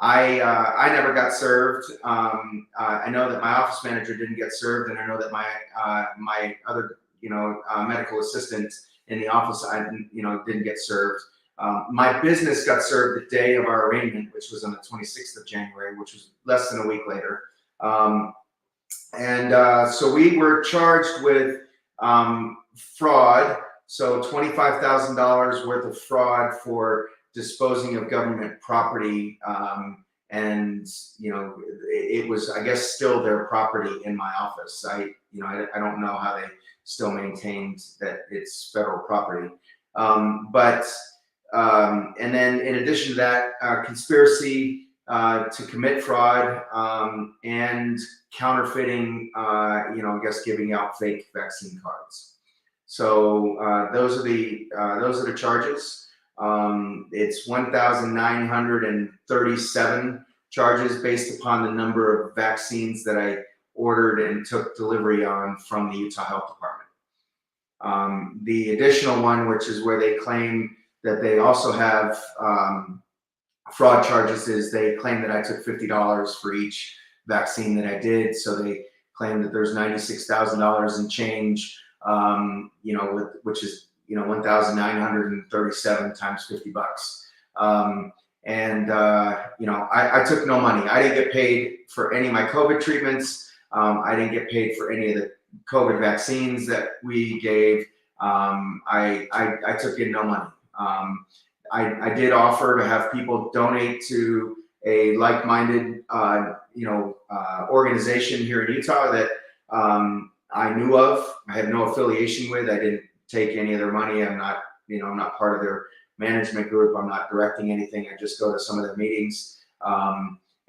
I never got served. I know that my office manager didn't get served, and I know that my other medical assistant in the office didn't get served. My business got served the day of our arraignment, which was on the 26th of January, which was less than a week later. So we were charged with fraud. So $25,000 worth of fraud for disposing of government property. And it was, I guess, still their property in my office. I don't know how they still maintained that it's federal property. And then in addition to that, conspiracy to commit fraud, and counterfeiting, I guess giving out fake vaccine cards. So those are the charges. It's 1,937 charges based upon the number of vaccines that I ordered and took delivery on from the Utah Health Department. The additional one, which is where they claim that they also have fraud charges, is they claim that I took $50 for each vaccine that I did. So they claim that there's $96,000 in change, which is 1,937 times $50. I took no money. I didn't get paid for any of my COVID treatments. I didn't get paid for any of the COVID vaccines that we gave. I took in no money. I did offer to have people donate to a like-minded, organization here in Utah that I knew of. I had no affiliation with. I didn't take any of their money. I'm not, I'm not part of their management group. I'm not directing anything. I just go to some of their meetings.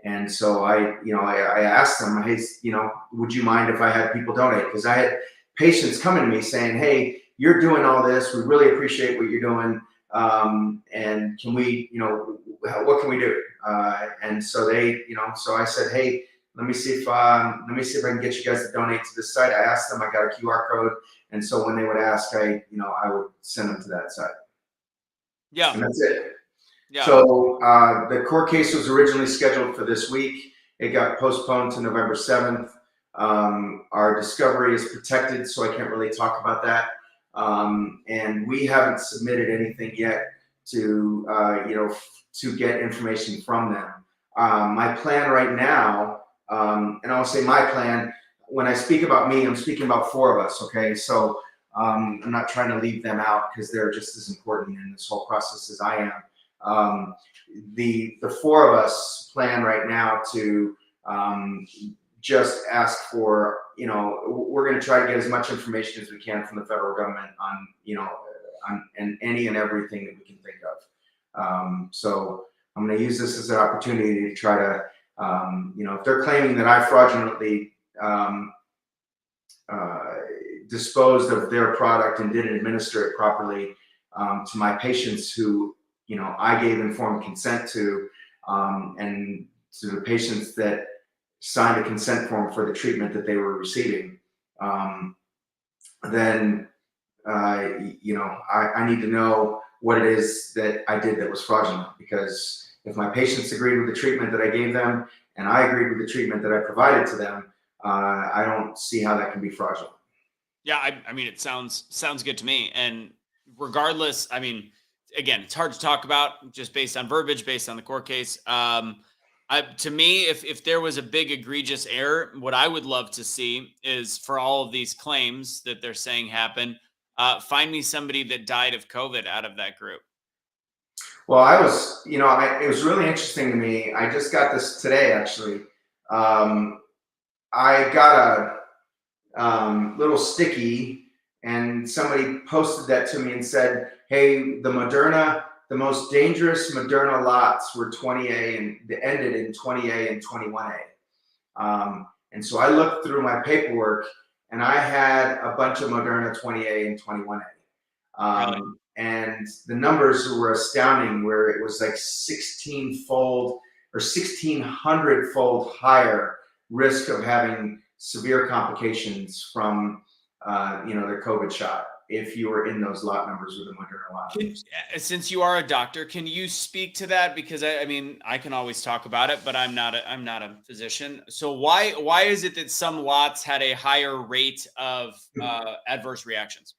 And so I asked them, hey, would you mind if I had people donate? Because I had patients coming to me saying, hey, you're doing all this. We really appreciate what you're doing. And can we, what can we do? And so so I said, hey, let me see if I can get you guys to donate to this site. I asked them, I got a QR code. And so when they would ask, I would send them to that site. Yeah. And that's it. Yeah. So the court case was originally scheduled for this week. It got postponed to November 7th. Our discovery is protected, so I can't really talk about that. And we haven't submitted anything yet to get information from them. My plan right now, and I'll say my plan, when I speak about me, I'm speaking about 4 of us, okay? So I'm not trying to leave them out because they're just as important in this whole process as I am. The 4 of us plan right now to just ask for, we're going to try to get as much information as we can from the federal government on any and everything that we can think of. So I'm going to use this as an opportunity to try to, if they're claiming that I fraudulently disposed of their product and didn't administer it properly to my patients who, I gave informed consent to, and to the patients that signed a consent form for the treatment that they were receiving, then, I need to know what it is that I did that was fraudulent, because if my patients agreed with the treatment that I gave them and I agreed with the treatment that I provided to them, I don't see how that can be fraudulent. Yeah, I mean, it sounds good to me. And regardless, I mean, again, it's hard to talk about just based on verbiage, based on the court case. To me, if there was a big egregious error, what I would love to see is for all of these claims that they're saying happen, find me somebody that died of COVID out of that group. Well, it was really interesting to me. I just got this today, actually. I got a little sticky, and somebody posted that to me and said, hey, the most dangerous Moderna lots were 20A and ended in 20A and 21A. And so I looked through my paperwork, and I had a bunch of Moderna 20A and 21A. Really? And the numbers were astounding, where it was like 16-fold or 1,600-fold higher risk of having severe complications from their COVID shot if you were in those lot numbers with the Moderna lot numbers. Since you are a doctor, can you speak to that? Because I mean, I can always talk about it, but I'm not a physician. So why is it that some lots had a higher rate of adverse reactions?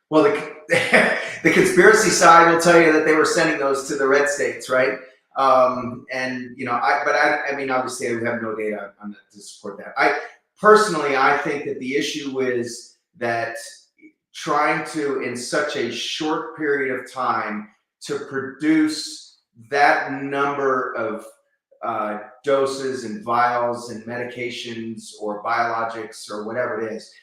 Well, the conspiracy side will tell you that they were sending those to the red states, right? I mean, obviously, I have no data on that to support that. I think that the issue is that trying to, in such a short period of time, to produce that number of doses and vials and medications or biologics or whatever it is,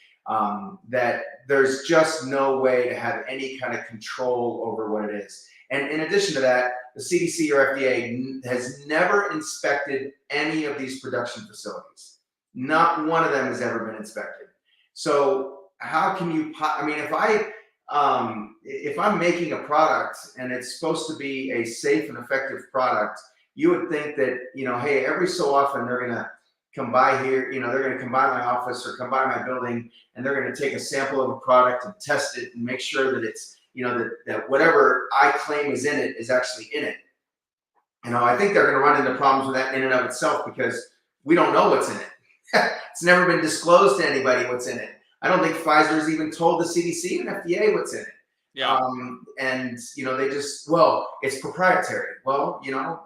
that there's just no way to have any kind of control over what it is. And in addition to that, the CDC or FDA has never inspected any of these production facilities. Not one of them has ever been inspected. So how can you, I mean, if I'm making a product and it's supposed to be a safe and effective product, you would think that, hey, every so often they're going to come by here, they're going to come by my office or come by my building, and they're going to take a sample of a product and test it and make sure that it's, that whatever I claim is in it is actually in it. I think they're going to run into problems with that in and of itself, because we don't know what's in it. It's never been disclosed to anybody what's in it. I don't think Pfizer's even told the CDC and FDA what's in it. Yeah. They just, well, it's proprietary. Well,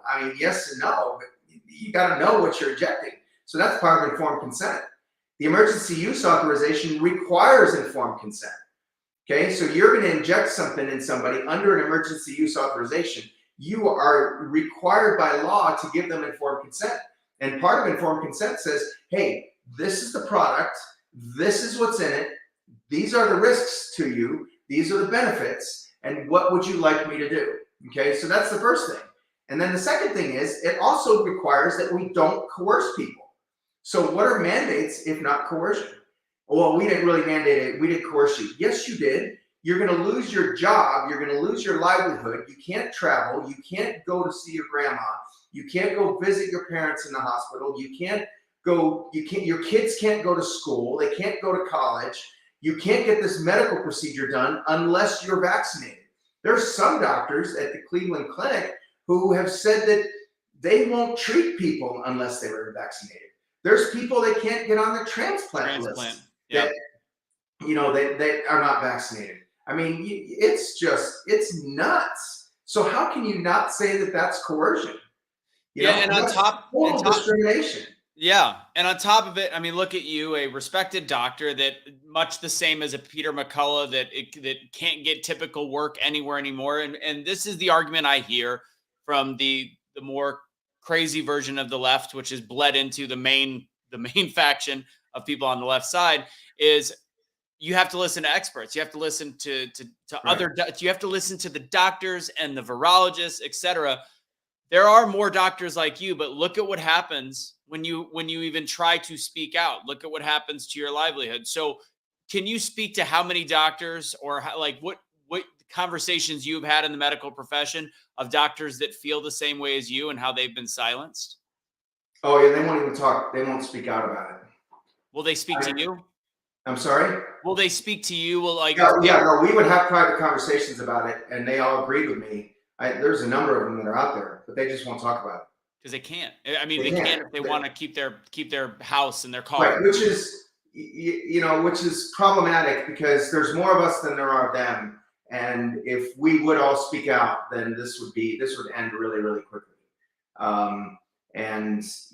I mean, yes and no, but you got to know what you're injecting. So that's part of informed consent. The emergency use authorization requires informed consent. Okay, so you're going to inject something in somebody under an emergency use authorization. You are required by law to give them informed consent. And part of informed consent says, hey, this is the product. This is what's in it. These are the risks to you. These are the benefits. And what would you like me to do? Okay, so that's the first thing. And then the second thing is, it also requires that we don't coerce people. So what are mandates if not coercion? Well, we didn't really mandate it. We didn't coerce you. Yes, you did. You're going to lose your job. You're going to lose your livelihood. You can't travel. You can't go to see your grandma. You can't go visit your parents in the hospital. Your kids can't go to school. They can't go to college. You can't get this medical procedure done unless you're vaccinated. There's some doctors at the Cleveland Clinic who have said that they won't treat people unless they were vaccinated. There's people that can't get on the transplant list. Yeah. They are not vaccinated. I mean, it's nuts. So how can you not say that that's coercion? And on top discrimination. Yeah. And on top of it, I mean, look at you, a respected doctor that much the same as a Peter McCullough that can't get typical work anywhere anymore. And this is the argument I hear from the more crazy version of the left, which is bled into the main faction of people on the left side, is you have to listen to experts. You have to listen to right. You have to listen to the doctors and the virologists, etc. There are more doctors like you, but look at what happens when you even try to speak out. Look at what happens to your livelihood. So can you speak to how many doctors or what conversations you've had in the medical profession of doctors that feel the same way as you and how they've been silenced? Oh yeah, they won't even talk. They won't speak out about it. Will they speak to you? I'm sorry? Will they speak to you? No, we would have private conversations about it, and they all agreed with me. There's a number of them that are out there, but they just won't talk about it. Because they can't. I mean, they can't if they want to keep their house and their car. Right, which is problematic, because there's more of us than there are of them. And if we would all speak out, then this would end really, really quickly. And it's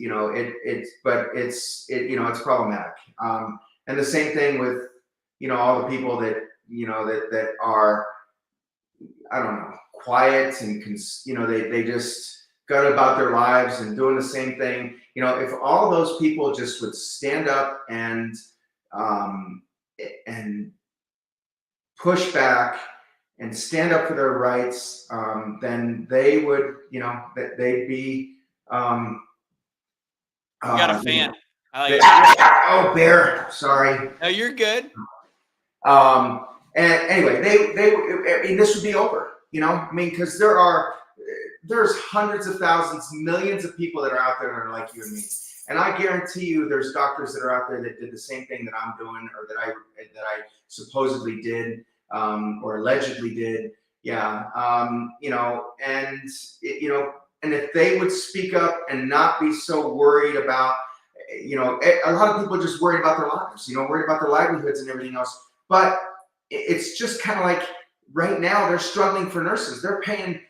problematic. And the same thing with, all the people that, that are, I don't know, quiet and, they just go about their lives and doing the same thing. If all those people just would stand up and push back and stand up for their rights, then they would, they'd be. You got a fan. Oh, Bear. Sorry. No, you're good. And anyway, this would be over. Because there's hundreds of thousands, millions of people that are out there that are like you and me. And I guarantee you there's doctors that are out there that did the same thing that I'm doing, or that I supposedly did, or allegedly did. Yeah. And if they would speak up and not be so worried about, a lot of people are just worried about their lives, worried about their livelihoods and everything else. But it's just kind of like right now they're struggling for nurses. They're paying,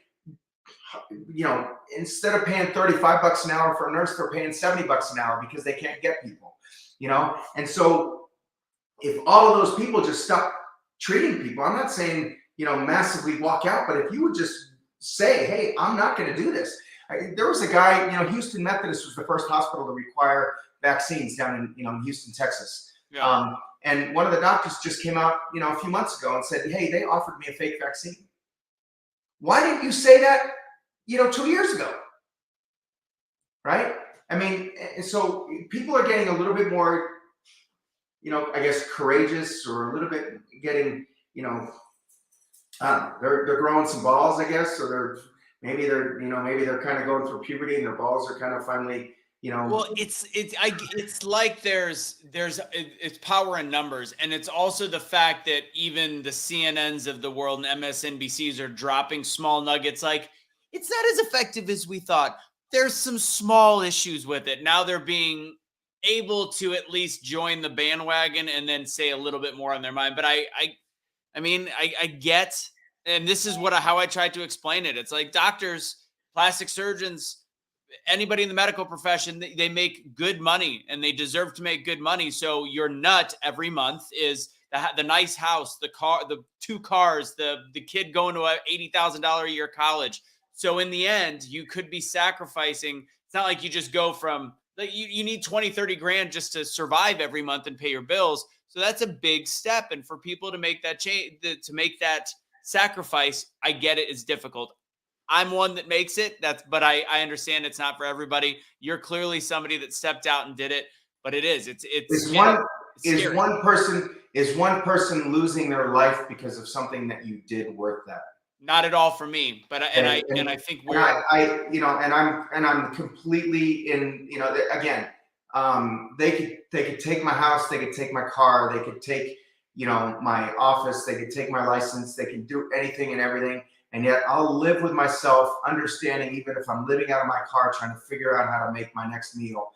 instead of paying $35 an hour for a nurse, they're paying $70 an hour because they can't get people, And so if all of those people just stop treating people, I'm not saying, massively walk out, but if you would just say, hey, I'm not going to do this. There was a guy, Houston Methodist was the first hospital to require vaccines down in, Houston, Texas. Yeah. And one of the doctors just came out, a few months ago and said, hey, they offered me a fake vaccine. Why didn't you say that, 2 years ago? Right? I mean, so people are getting a little bit more, I guess, courageous, or a little bit getting, they're growing some balls, I guess, or maybe they're kind of going through puberty and their balls are kind of finally, Well, it's like it's power in numbers, and it's also the fact that even the CNNs of the world and MSNBCs are dropping small nuggets like, it's not as effective as we thought. There's some small issues with it. Now they're being able to at least join the bandwagon and then say a little bit more on their mind. But I get, and this is how I tried to explain it. It's like doctors, plastic surgeons, anybody in the medical profession, they make good money and they deserve to make good money. So your nut every month is the nice house, the car, the 2 cars, the kid going to a $80,000 a year college. So in the end, you could be sacrificing. It's not like you just go from, you need 20, 30 grand just to survive every month and pay your bills. So that's a big step. And for people to make that change, to make that sacrifice, I get it, it's difficult. I'm one that makes it. But I understand it's not for everybody. You're clearly somebody that stepped out and did it, but it is. Is one person losing their life because of something that you did worth that? Not at all for me, but I think I'm completely in. Again, they could take my house, they could take my car, they could take my office, they could take my license, they can do anything and everything. And yet I'll live with myself, understanding even if I'm living out of my car, trying to figure out how to make my next meal,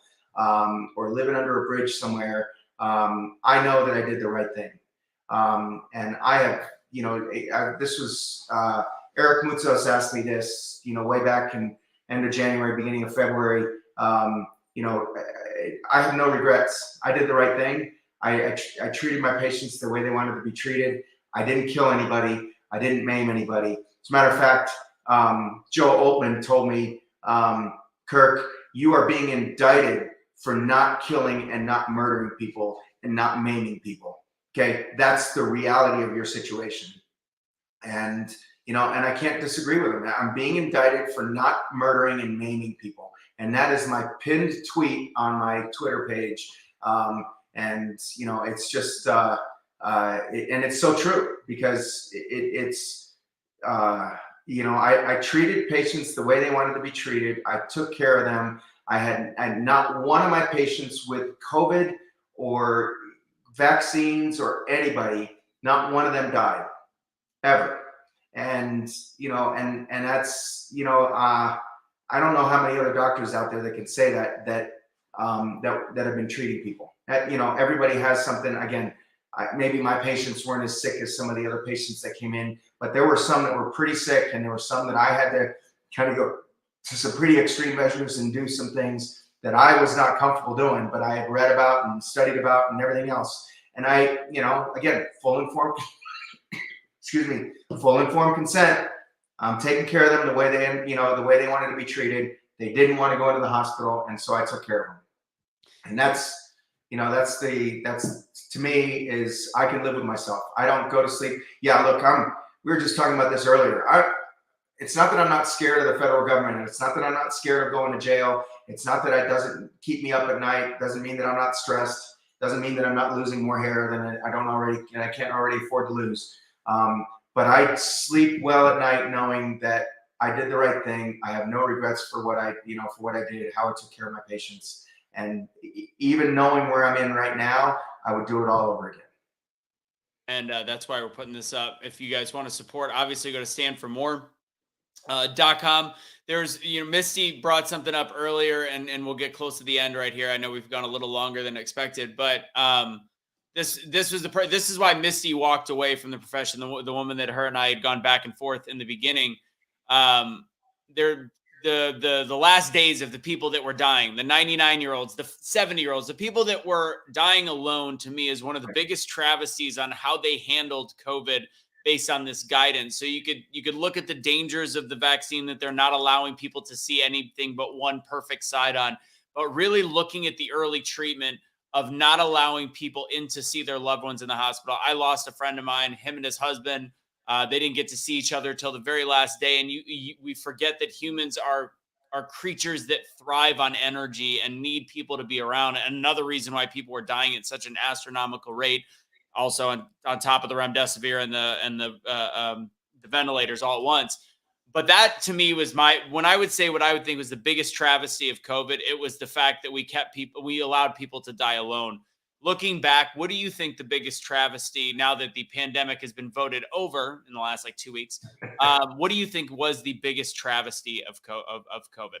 or living under a bridge somewhere, I know that I did the right thing. And I have, this was, Eric Mutzos asked me this, way back in end of January, beginning of February. I have no regrets. I did the right thing. I treated my patients the way they wanted to be treated. I didn't kill anybody. I didn't maim anybody. As a matter of fact, Joe Altman told me, Kirk, you are being indicted for not killing and not murdering people and not maiming people. Okay, that's the reality of your situation. And, and I can't disagree with him. I'm being indicted for not murdering and maiming people. And that is my pinned tweet on my Twitter page. And, it's just, and it's so true, because I treated patients the way they wanted to be treated. I took care of them. I had not one of my patients with COVID or vaccines or anybody, not one of them died ever. And, and that's, I don't know how many other doctors out there that can say that have been treating people. Everybody has something. Again, maybe my patients weren't as sick as some of the other patients that came in, but there were some that were pretty sick, and there were some that I had to kind of go to some pretty extreme measures and do some things that I was not comfortable doing, but I had read about and studied about and everything else. And I, again, full informed consent. I'm taking care of them the way they wanted to be treated. They didn't want to go into the hospital, and so I took care of them. And that's to me is I can live with myself. I don't go to sleep. Yeah, look, we were just talking about this earlier. It's not that I'm not scared of the federal government. It's not that I'm not scared of going to jail. It's not that it doesn't keep me up at night. Doesn't mean that I'm not stressed. Doesn't mean that I'm not losing more hair than I can't already afford to lose. But I sleep well at night knowing that I did the right thing. I have no regrets for what I did, how I took care of my patients. And even knowing where I'm in right now, I would do it all over again. And that's why we're putting this up. If you guys want to support, obviously go to standformore.com. There's, Misty brought something up earlier, and we'll get close to the end right here. I know we've gone a little longer than expected, but this is why Misty walked away from the profession. The woman that her and I had gone back and forth in the beginning. The last days of the people that were dying, the 99-year-olds, the 70-year-olds, the people that were dying alone, to me is one of the biggest travesties on how they handled COVID based on this guidance. So you could look at the dangers of the vaccine, that they're not allowing people to see anything but one perfect side on, but really looking at the early treatment of not allowing people in to see their loved ones in the hospital. I lost a friend of mine, him and his husband. They didn't get to see each other till the very last day. And we forget that humans are creatures that thrive on energy and need people to be around. And another reason why people were dying at such an astronomical rate, also on top of the remdesivir and the ventilators all at once. But that to me was when I would say what I would think was the biggest travesty of COVID, it was the fact that we allowed people to die alone. Looking back, what do you think the biggest travesty, now that the pandemic has been voted over in the last 2 weeks, what do you think was the biggest travesty of COVID?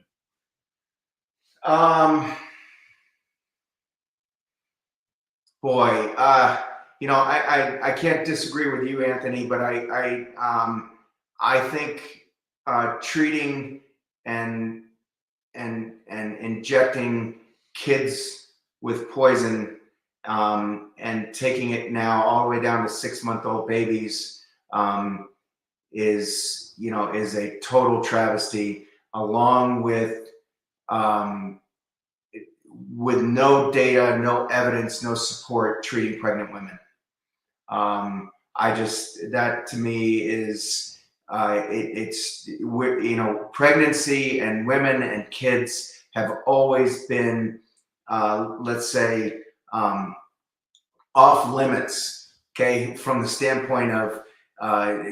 I can't disagree with you, Anthony, but I think treating and injecting kids with poison and taking it now all the way down to 6-month-old babies is a total travesty, along with no data, no evidence, no support treating pregnant women. That to me is pregnancy and women and kids have always been, let's say, off limits, okay, from the standpoint of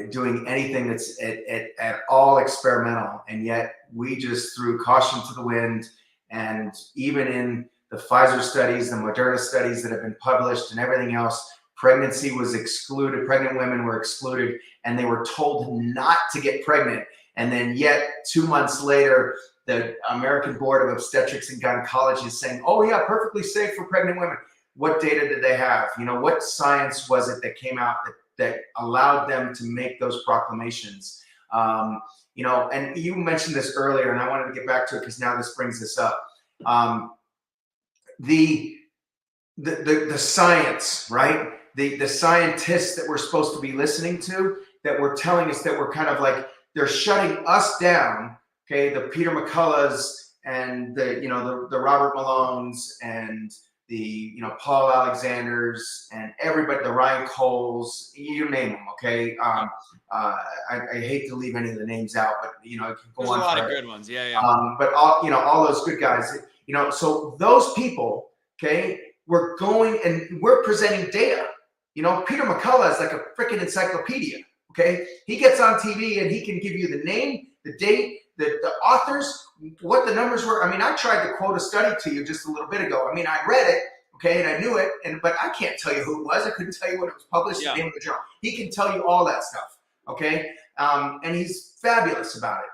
doing anything that's at all experimental. And yet we just threw caution to the wind. And even in the Pfizer studies, the Moderna studies that have been published and everything else, pregnancy was excluded. Pregnant women were excluded, and they were told not to get pregnant. And then yet 2 months later, the American Board of Obstetrics and Gynecology is saying, oh yeah, perfectly safe for pregnant women. What data did they have? What science was it that came out that allowed them to make those proclamations? And you mentioned this earlier, and I wanted to get back to it because now this brings this up. The science, right? The scientists that we're supposed to be listening to, that were telling us that we're kind of like, they're shutting us down. Okay, the Peter McCulloughs and the Robert Malones and the Paul Alexanders and everybody, the Ryan Coles, you name them. Okay, I hate to leave any of the names out, but it can go on. There's a lot of good ones, yeah. But all those good guys, so those people, okay, we're going and we're presenting data. Peter McCullough is like a freaking encyclopedia. Okay, he gets on TV and he can give you the name, the date, the authors, what the numbers were. I mean, I tried to quote a study to you just a little bit ago. I mean, I read it, okay, and I knew it, but I can't tell you who it was. I couldn't tell you when it was published, the name of the journal. He can tell you all that stuff, okay? And he's fabulous about it.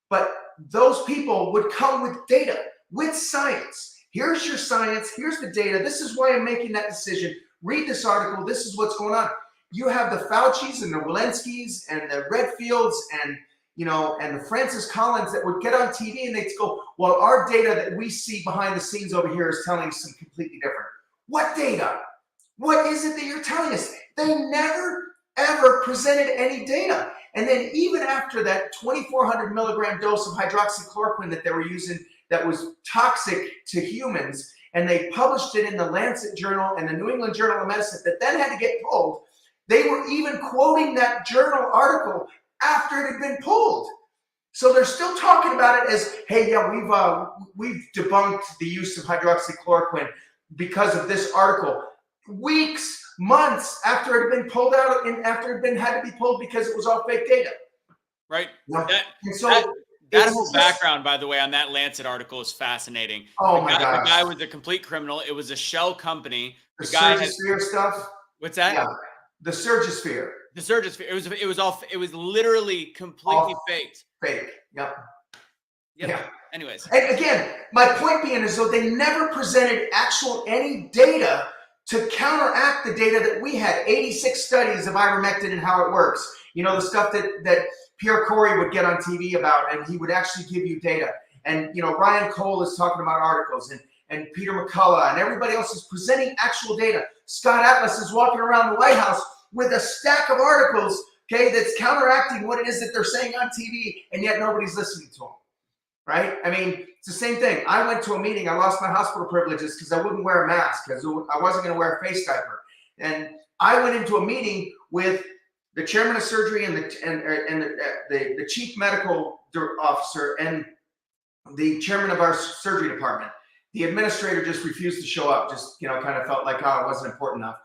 But those people would come with data, with science. Here's your science. Here's the data. This is why I'm making that decision. read this article. This is what's going on. You have the Faucis and the Walensky's and the Redfields and, you know, and the Francis Collins that would get on TV and they'd go, well, our data that we see behind the scenes over here is telling us something completely different. What data? What is it that you're telling us? They never, ever presented any data. And then even after that 2,400 milligram dose of hydroxychloroquine that they were using that was toxic to humans, and they published it in the Lancet Journal and the New England Journal of Medicine that then had to get pulled, they were even quoting that journal article after it had been pulled. So they're still talking about it as, hey, yeah, we've debunked the use of hydroxychloroquine because of this article. Weeks, months after it had been pulled out, and after it had to be pulled because it was all fake data. Right. Yeah. That whole background, by the way, on that Lancet article is fascinating. Oh my God. The guy was a complete criminal. It was a shell company. The guy stuff. What's that? Yeah. The Surgisphere. The Surgisphere. It was literally completely faked. Fake. Yep. Yeah. Anyways. And again, my point being is though they never presented any data to counteract the data that we had. 86 studies of ivermectin and how it works. You know, the stuff that Pierre Corey would get on TV about, and he would actually give you data. And, you know, Ryan Cole is talking about articles, and Peter McCullough and everybody else is presenting actual data. Scott Atlas is walking around the White House with a stack of articles, okay, that's counteracting what it is that they're saying on TV, and yet nobody's listening to them, right? I mean, it's the same thing. I went to a meeting. I lost my hospital privileges because I wouldn't wear a mask because I wasn't going to wear a face diaper. And I went into a meeting with the chairman of surgery and the chief medical officer and the chairman of our surgery department. The administrator just refused to show up, just, you know, kind of felt like, oh, it wasn't important enough.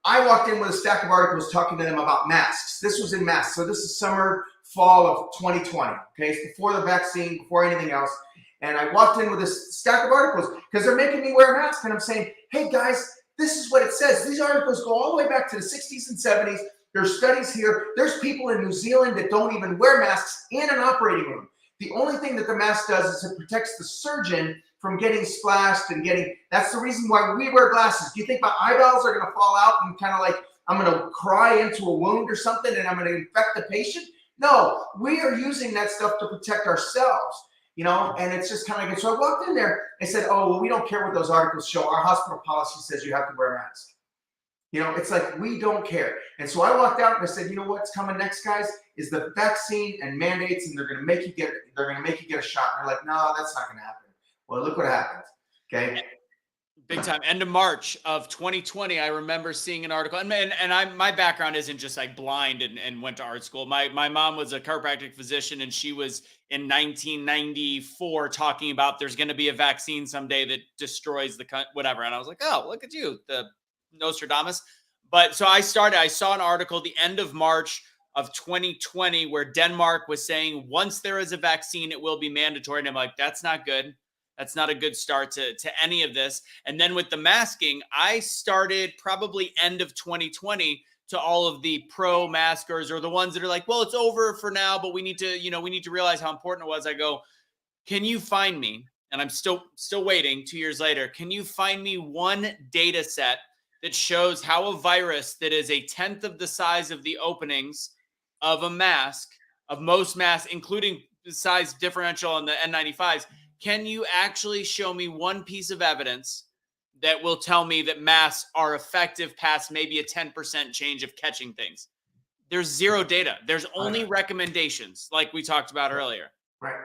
I walked in with a stack of articles talking to them about masks. This was in masks. So this is summer, fall of 2020. Okay, it's before the vaccine, before anything else. And I walked in with a stack of articles because they're making me wear a mask. And I'm saying, hey guys, this is what it says. These articles go all the way back to the 60s and 70s. There's studies here. There's people in New Zealand that don't even wear masks in an operating room. The only thing that the mask does is it protects the surgeon from getting splashed and that's the reason why we wear glasses. Do you think my eyeballs are going to fall out and kind of like I'm going to cry into a wound or something and I'm going to infect the patient? No, we are using that stuff to protect ourselves, you know, and it's just kind of like, so I walked in there and said, oh, well, we don't care what those articles show. Our hospital policy says you have to wear a mask. You know, it's like, we don't care. And so I walked out and I said, you know what's coming next, guys, is the vaccine and mandates, and they're going to make you get a shot. And they're like, no, that's not going to happen. Well, look what happened. Okay. Big time. End of March of 2020, I remember seeing an article, and my background isn't just like blind and went to art school. My mom was a chiropractic physician, and she was in 1994 talking about there's going to be a vaccine someday that destroys whatever. And I was like, oh, look at you, the Nostradamus. But so I saw an article the end of March of 2020 where Denmark was saying once there is a vaccine, it will be mandatory. And I'm like, that's not good. That's not a good start to any of this. And then with the masking, I started probably end of 2020 to all of the pro maskers or the ones that are like, well, it's over for now, but we need to realize how important it was. I go, can you find me? And I'm still waiting 2 years later. Can you find me one data set that shows how a virus that is a 10th of the size of the openings of a mask, of most masks, including the size differential on the N95s, can you actually show me one piece of evidence that will tell me that masks are effective past maybe a 10% change of catching things? There's zero data. There's only recommendations, like we talked about earlier. Right.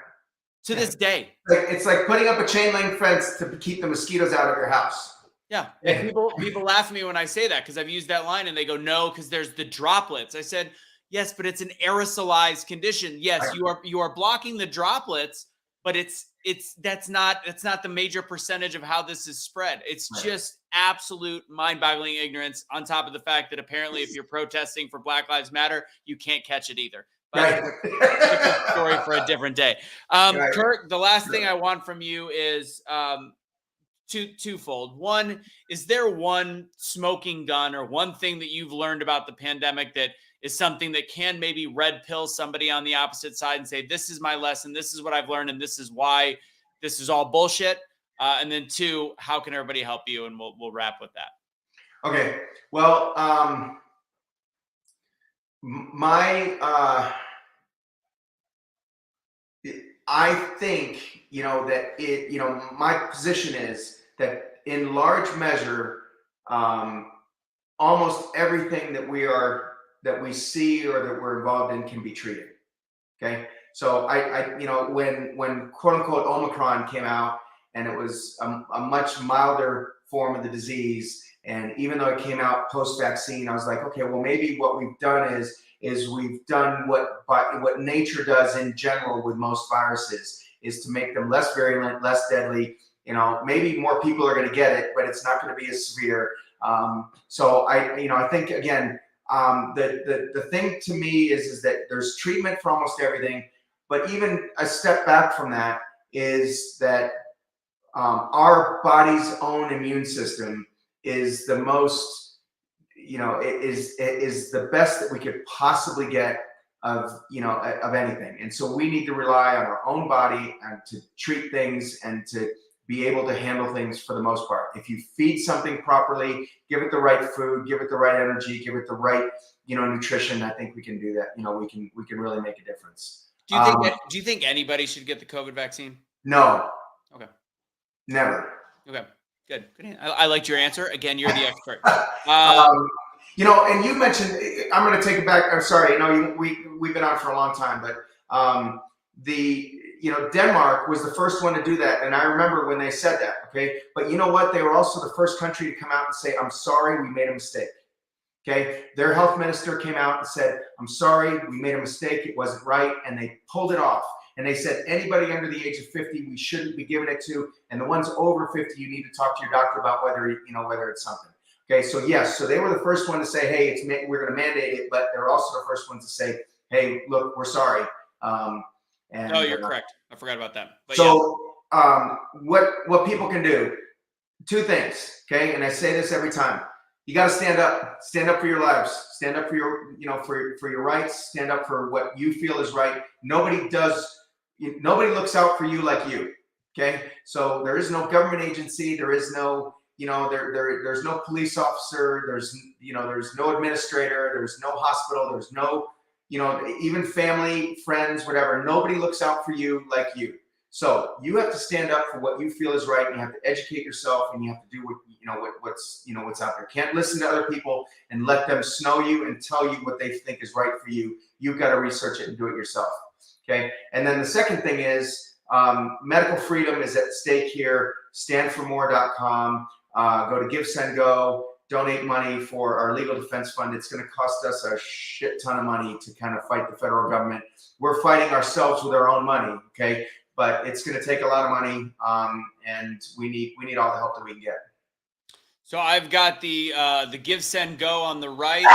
To this day. It's like putting up a chain link fence to keep the mosquitoes out of your house. Yeah. And people laugh at me when I say that because I've used that line and they go, no, because there's the droplets. I said, yes, but it's an aerosolized condition. Yes, right. you are blocking the droplets, but that's not the major percentage of how this is spread. It's just absolute mind-boggling ignorance on top of the fact that apparently if you're protesting for Black Lives Matter, you can't catch it either. But different story for a different day. Kirk, the last thing I want from you is twofold. One, is there one smoking gun or one thing that you've learned about the pandemic that is something that can maybe red pill somebody on the opposite side and say, this is my lesson, this is what I've learned, and this is why this is all bullshit? And then two, how can everybody help you? And we'll wrap with that. Okay. Well, I think, that my position is that in large measure, almost everything that we see or that we're involved in can be treated. Okay. So when quote unquote Omicron came out and it was a much milder form of the disease, and even though it came out post-vaccine, I was like, okay, well, maybe what we've done is we've done what nature does in general with most viruses, is to make them less virulent, less deadly. Maybe more people are going to get it, but it's not going to be as severe. So I think again, the thing to me is that there's treatment for almost everything, but even a step back from that is that our body's own immune system is the most, is the best that we could possibly get of anything. And so we need to rely on our own body and to treat things and to be able to handle things for the most part. If you feed something properly, give it the right food, give it the right energy, give it the right, nutrition, I think we can do that. We can really make a difference. Do you think anybody should get the COVID vaccine? No. Okay. Never. Okay. Good. I liked your answer. Again, you're the expert. And you mentioned, I'm going to take it back. I'm sorry. We've been on for a long time, but Denmark was the first one to do that. And I remember when they said that, okay? But you know what? They were also the first country to come out and say, I'm sorry, we made a mistake. Okay? Their health minister came out and said, I'm sorry, we made a mistake. It wasn't right. And they pulled it off. And they said, anybody under the age of 50, we shouldn't be giving it to. And the ones over 50, you need to talk to your doctor about whether it's something. Okay, so yes, so they were the first one to say, hey, we're going to mandate it, but they're also the first ones to say, hey, look, we're sorry. No, you're correct. I forgot about that. But so what people can do, two things, okay? And I say this every time. You got to stand up for your lives, stand up for your, for your rights, stand up for what you feel is right. Nobody looks out for you like you. Okay. So there is no government agency. There is no, there's no police officer. There's no administrator. There's no hospital. There's no, even family, friends, whatever. Nobody looks out for you like you. So you have to stand up for what you feel is right, and you have to educate yourself, and you have to do what's out there. Can't listen to other people and let them snow you and tell you what they think is right for you. You've got to research it and do it yourself. Okay. And then the second thing is medical freedom is at stake here. Standformore.com. Go to Give, Send, Go. Donate money for our legal defense fund. It's going to cost us a shit ton of money to kind of fight the federal government. We're fighting ourselves with our own money. Okay. But it's going to take a lot of money, and we need all the help that we can get. So I've got the Give, Send, Go on the right.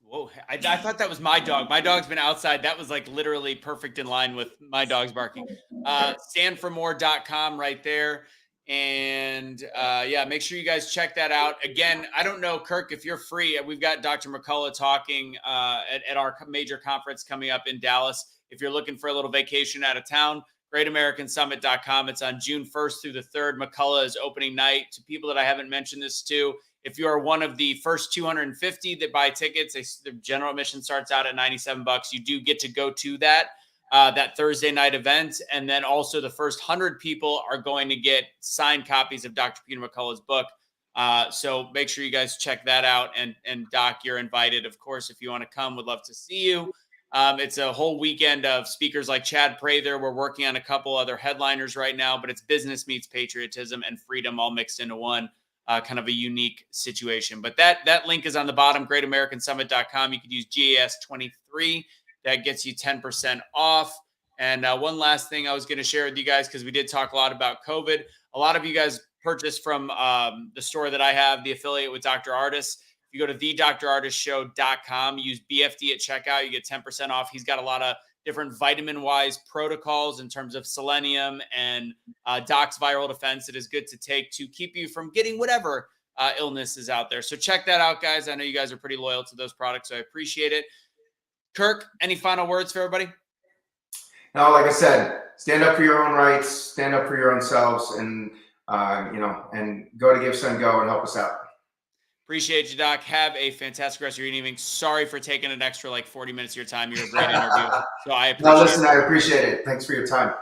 Whoa! I thought that was my dog. My dog's been outside. That was like literally perfect in line with my dog's barking. Standformore.com right there, and make sure you guys check that out. Again, I don't know, Kirk, if you're free. We've got Dr. McCullough talking at our major conference coming up in Dallas. If you're looking for a little vacation out of town, GreatAmericanSummit.com. It's on June 1st through the 3rd. McCullough is opening night. To people that I haven't mentioned this to, if you are one of the first 250 that buy tickets, the general admission starts out at $97. You do get to go to that Thursday night event. And then also the first 100 people are going to get signed copies of Dr. Peter McCullough's book. So make sure you guys check that out. And Doc, you're invited, of course, if you want to come. Would love to see you. It's a whole weekend of speakers like Chad Prather. We're working on a couple other headliners right now, but it's business meets patriotism and freedom all mixed into one, kind of a unique situation. But that link is on the bottom, greatamericansummit.com. You could use GAS23. That gets you 10% off. And one last thing I was going to share with you guys, because we did talk a lot about COVID. A lot of you guys purchased from the store that I have, the affiliate with Dr. Artis. If you go to thedrartisshow.com, use BFD at checkout, you get 10% off. He's got a lot of different vitamin-wise protocols in terms of selenium and Doc's Viral Defense that is good to take to keep you from getting whatever illness is out there. So check that out, guys. I know you guys are pretty loyal to those products, so I appreciate it. Kirk, any final words for everybody? No, like I said, stand up for your own rights, stand up for your own selves, and and go to Give, Send, Go and help us out. Appreciate you, Doc. Have a fantastic rest of your evening. Sorry for taking an extra like 40 minutes of your time. You're a great interview. So I appreciate No, listen, I appreciate it. Thanks for your time.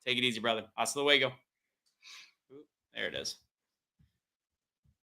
Take it easy, brother. Hasta luego. There it is.